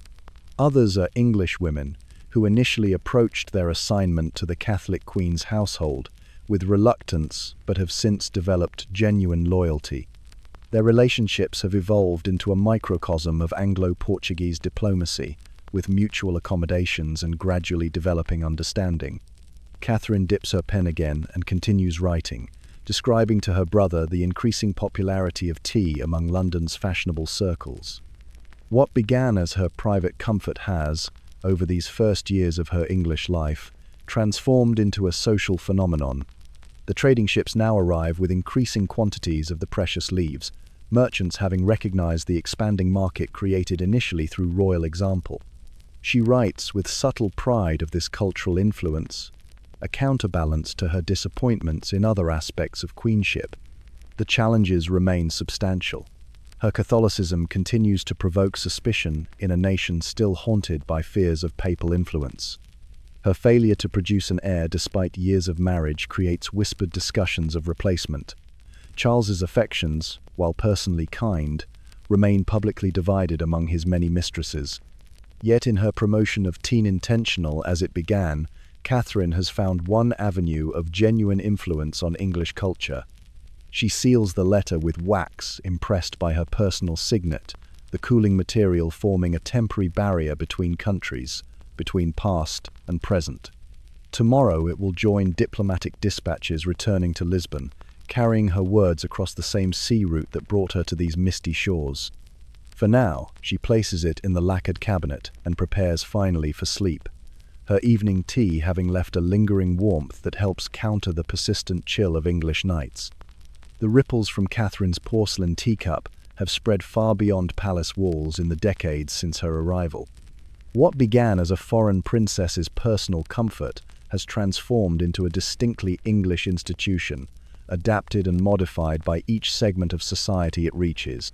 A: Others are English women who initially approached their assignment to the Catholic Queen's household with reluctance but have since developed genuine loyalty. Their relationships have evolved into a microcosm of Anglo-Portuguese diplomacy, with mutual accommodations and gradually developing understanding. Catherine dips her pen again and continues writing, describing to her brother the increasing popularity of tea among London's fashionable circles. What began as her private comfort has, over these first years of her English life, transformed into a social phenomenon. The trading ships now arrive with increasing quantities of the precious leaves, merchants having recognized the expanding market created initially through royal example. She writes with subtle pride of this cultural influence, a counterbalance to her disappointments in other aspects of queenship. The challenges remain substantial. Her Catholicism continues to provoke suspicion in a nation still haunted by fears of papal influence. Her failure to produce an heir despite years of marriage creates whispered discussions of replacement. Charles's affections, while personally kind, remain publicly divided among his many mistresses. Yet in her promotion of teen intentional as it began, Catherine has found one avenue of genuine influence on English culture. She seals the letter with wax impressed by her personal signet, the cooling material forming a temporary barrier between countries, between past and present. Tomorrow it will join diplomatic dispatches returning to Lisbon, carrying her words across the same sea route that brought her to these misty shores. For now, she places it in the lacquered cabinet and prepares finally for sleep, her evening tea having left a lingering warmth that helps counter the persistent chill of English nights. The ripples from Catherine's porcelain teacup have spread far beyond palace walls in the decades since her arrival. What began as a foreign princess's personal comfort has transformed into a distinctly English institution, adapted and modified by each segment of society it reaches.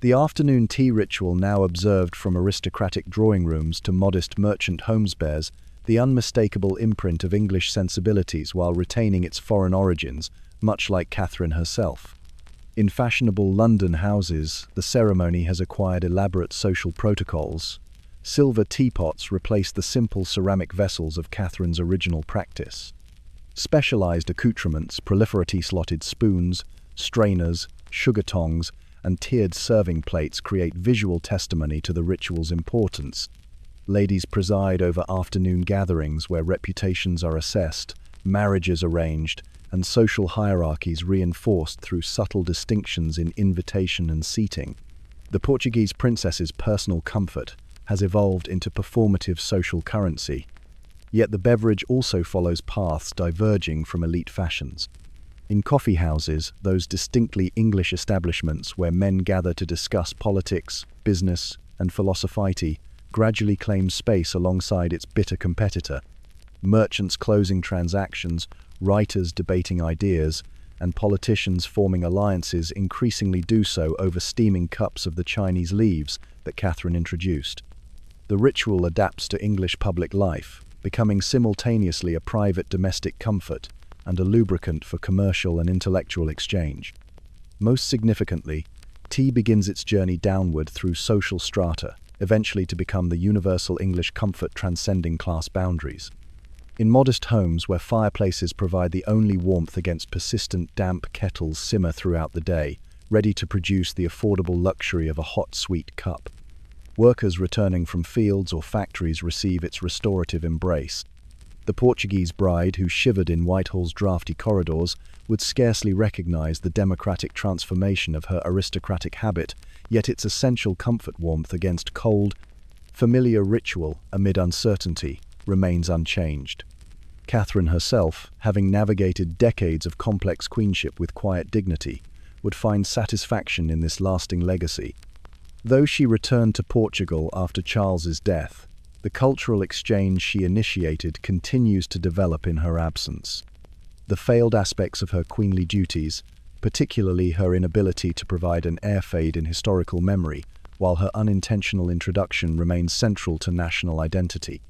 A: The afternoon tea ritual now observed from aristocratic drawing rooms to modest merchant homes bears the unmistakable imprint of English sensibilities while retaining its foreign origins, much like Catherine herself. In fashionable London houses, the ceremony has acquired elaborate social protocols. Silver teapots replace the simple ceramic vessels of Catherine's original practice. Specialized accoutrements, proliferity-slotted spoons, strainers, sugar tongs, and tiered serving plates create visual testimony to the ritual's importance. Ladies preside over afternoon gatherings where reputations are assessed, marriages arranged, and social hierarchies reinforced through subtle distinctions in invitation and seating. The Portuguese princess's personal comfort has evolved into performative social currency, yet the beverage also follows paths diverging from elite fashions. In coffee houses, those distinctly English establishments where men gather to discuss politics, business, and philosophy, gradually claim space alongside its bitter competitor. Merchants closing transactions, writers debating ideas, and politicians forming alliances increasingly do so over steaming cups of the Chinese leaves that Catherine introduced. The ritual adapts to English public life, becoming simultaneously a private domestic comfort and a lubricant for commercial and intellectual exchange. Most significantly, tea begins its journey downward through social strata, eventually to become the universal English comfort transcending class boundaries. In modest homes where fireplaces provide the only warmth against persistent damp kettles simmer throughout the day, ready to produce the affordable luxury of a hot, sweet cup. Workers returning from fields or factories receive its restorative embrace. The Portuguese bride who shivered in Whitehall's drafty corridors would scarcely recognize the democratic transformation of her aristocratic habit, yet its essential comfort warmth against cold, familiar ritual amid uncertainty remains unchanged. Catherine herself, having navigated decades of complex queenship with quiet dignity, would find satisfaction in this lasting legacy. Though she returned to Portugal after Charles's death, the cultural exchange she initiated continues to develop in her absence. The failed aspects of her queenly duties, particularly her inability to provide an heir fade in historical memory, while her unintentional introduction remains central to national identity.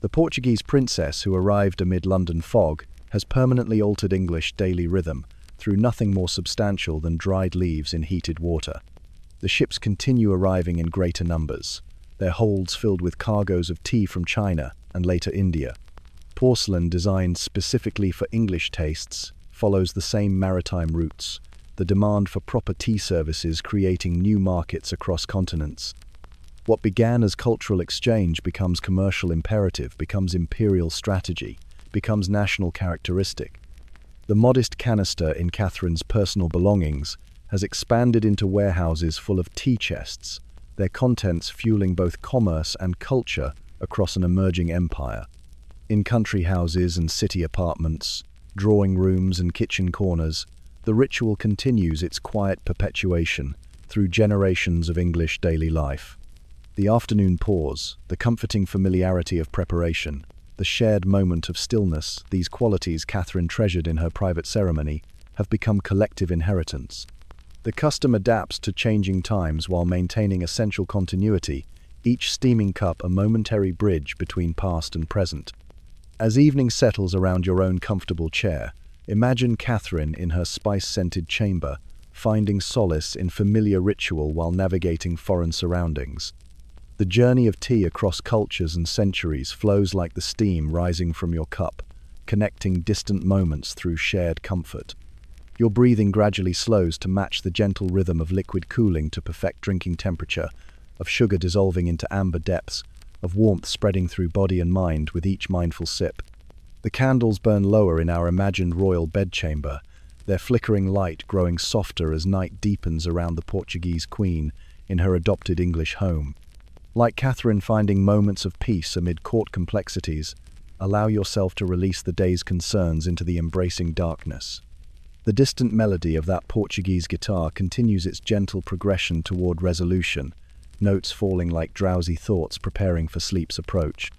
A: The Portuguese princess who arrived amid London fog has permanently altered English daily rhythm through nothing more substantial than dried leaves in heated water. The ships continue arriving in greater numbers, their holds filled with cargoes of tea from China and later India. Porcelain designed specifically for English tastes follows the same maritime routes, the demand for proper tea services creating new markets across continents. What began as cultural exchange becomes commercial imperative, becomes imperial strategy, becomes national characteristic. The modest canister in Catherine's personal belongings has expanded into warehouses full of tea chests, their contents fueling both commerce and culture across an emerging empire. In country houses and city apartments, drawing rooms and kitchen corners, the ritual continues its quiet perpetuation through generations of English daily life. The afternoon pause, the comforting familiarity of preparation, the shared moment of stillness, these qualities Catherine treasured in her private ceremony, have become collective inheritance. The custom adapts to changing times while maintaining essential continuity, each steaming cup a momentary bridge between past and present. As evening settles around your own comfortable chair, imagine Catherine in her spice-scented chamber, finding solace in familiar ritual while navigating foreign surroundings. The journey of tea across cultures and centuries flows like the steam rising from your cup, connecting distant moments through shared comfort. Your breathing gradually slows to match the gentle rhythm of liquid cooling to perfect drinking temperature, of sugar dissolving into amber depths, of warmth spreading through body and mind with each mindful sip. The candles burn lower in our imagined royal bedchamber, their flickering light growing softer as night deepens around the Portuguese queen in her adopted English home. Like Catherine finding moments of peace amid court complexities, allow yourself to release the day's concerns into the embracing darkness. The distant melody of that Portuguese guitar continues its gentle progression toward resolution, notes falling like drowsy thoughts preparing for sleep's approach.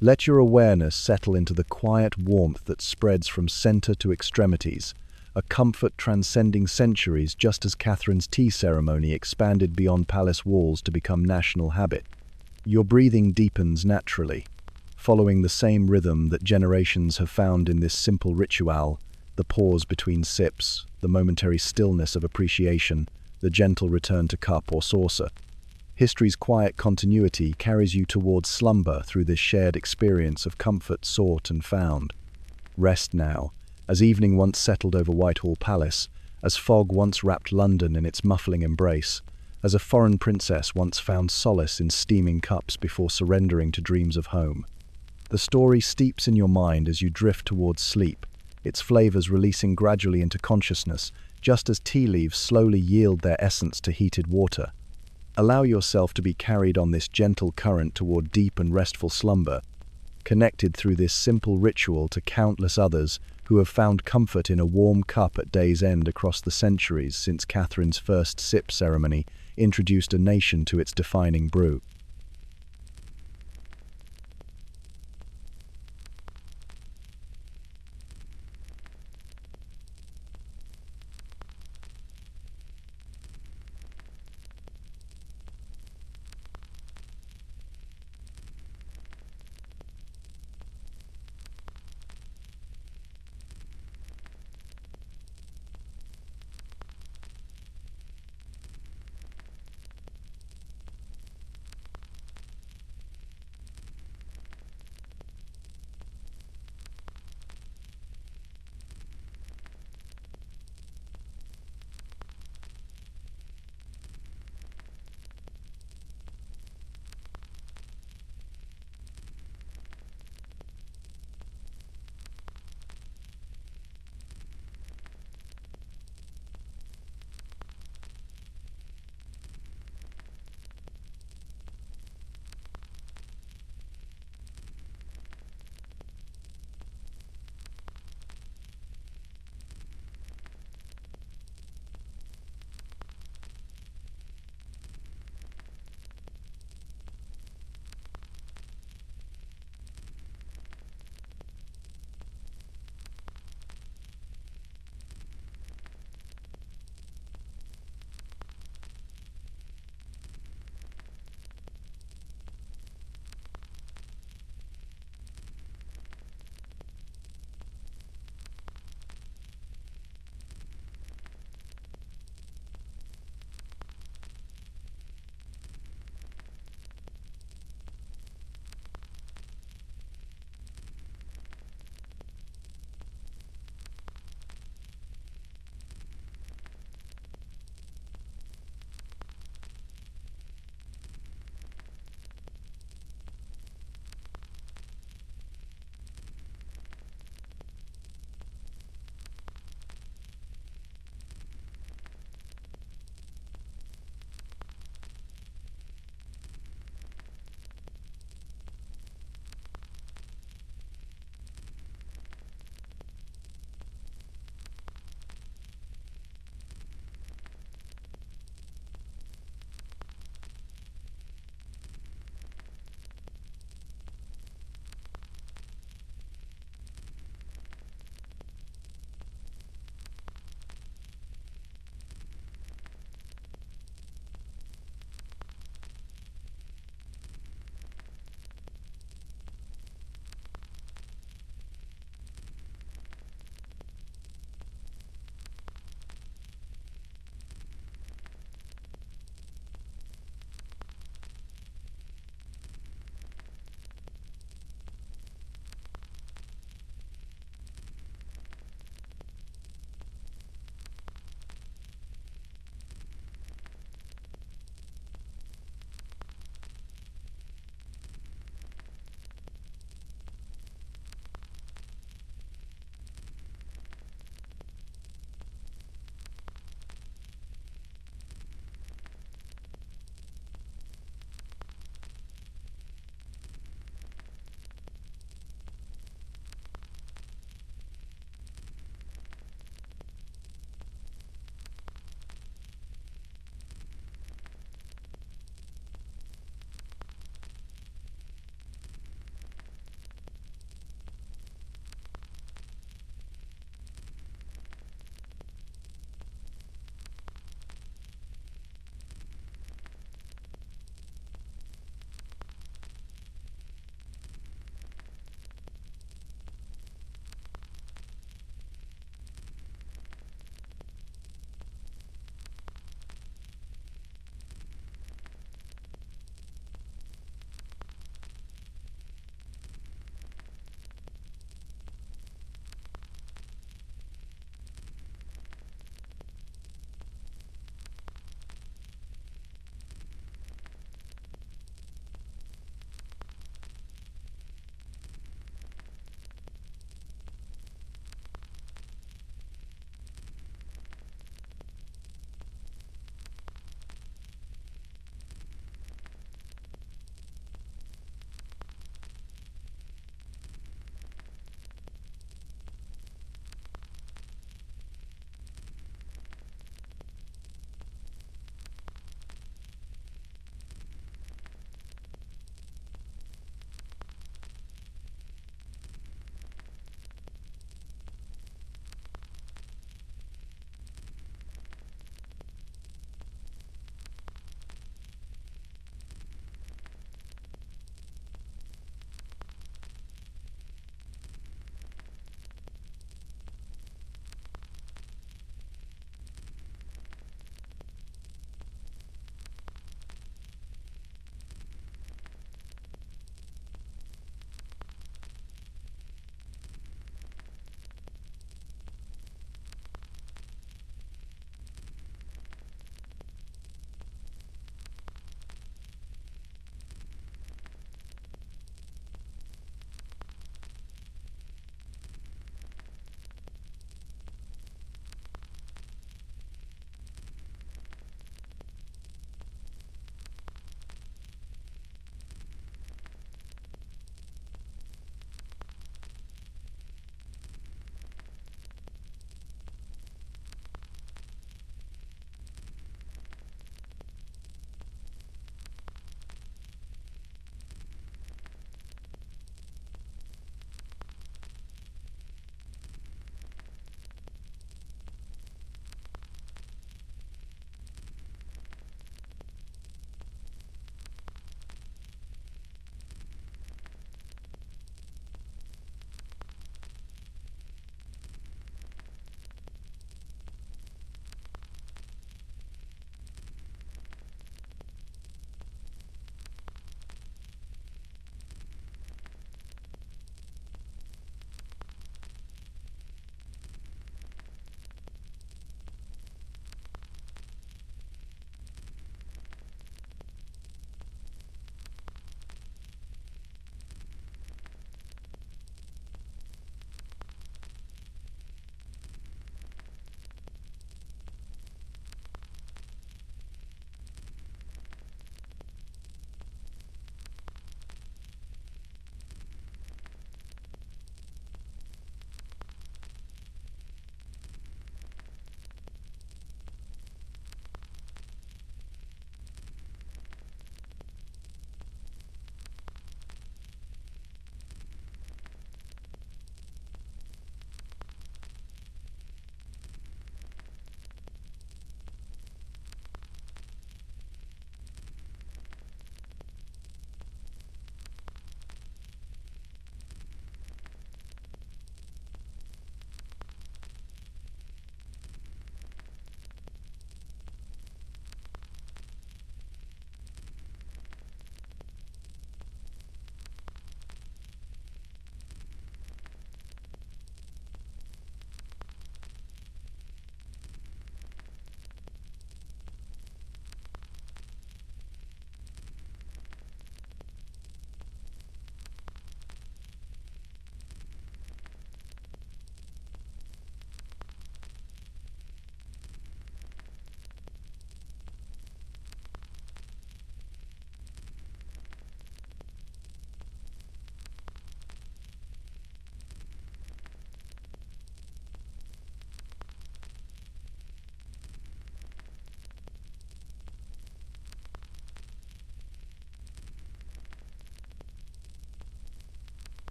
A: Let your awareness settle into the quiet warmth that spreads from center to extremities, a comfort transcending centuries just as Catherine's tea ceremony expanded beyond palace walls to become national habit. Your breathing deepens naturally, following the same rhythm that generations have found in this simple ritual, the pause between sips, the momentary stillness of appreciation, the gentle return to cup or saucer. History's quiet continuity carries you towards slumber through this shared experience of comfort sought and found. Rest now, as evening once settled over Whitehall Palace, as fog once wrapped London in its muffling embrace, as a foreign princess once found solace in steaming cups before surrendering to dreams of home. The story steeps in your mind as you drift towards sleep, its flavors releasing gradually into consciousness, just as tea leaves slowly yield their essence to heated water. Allow yourself to be carried on this gentle current toward deep and restful slumber, connected through this simple ritual to countless others who have found comfort in a warm cup at day's end across the centuries since Catherine's first sip ceremony introduced a nation to its defining brew.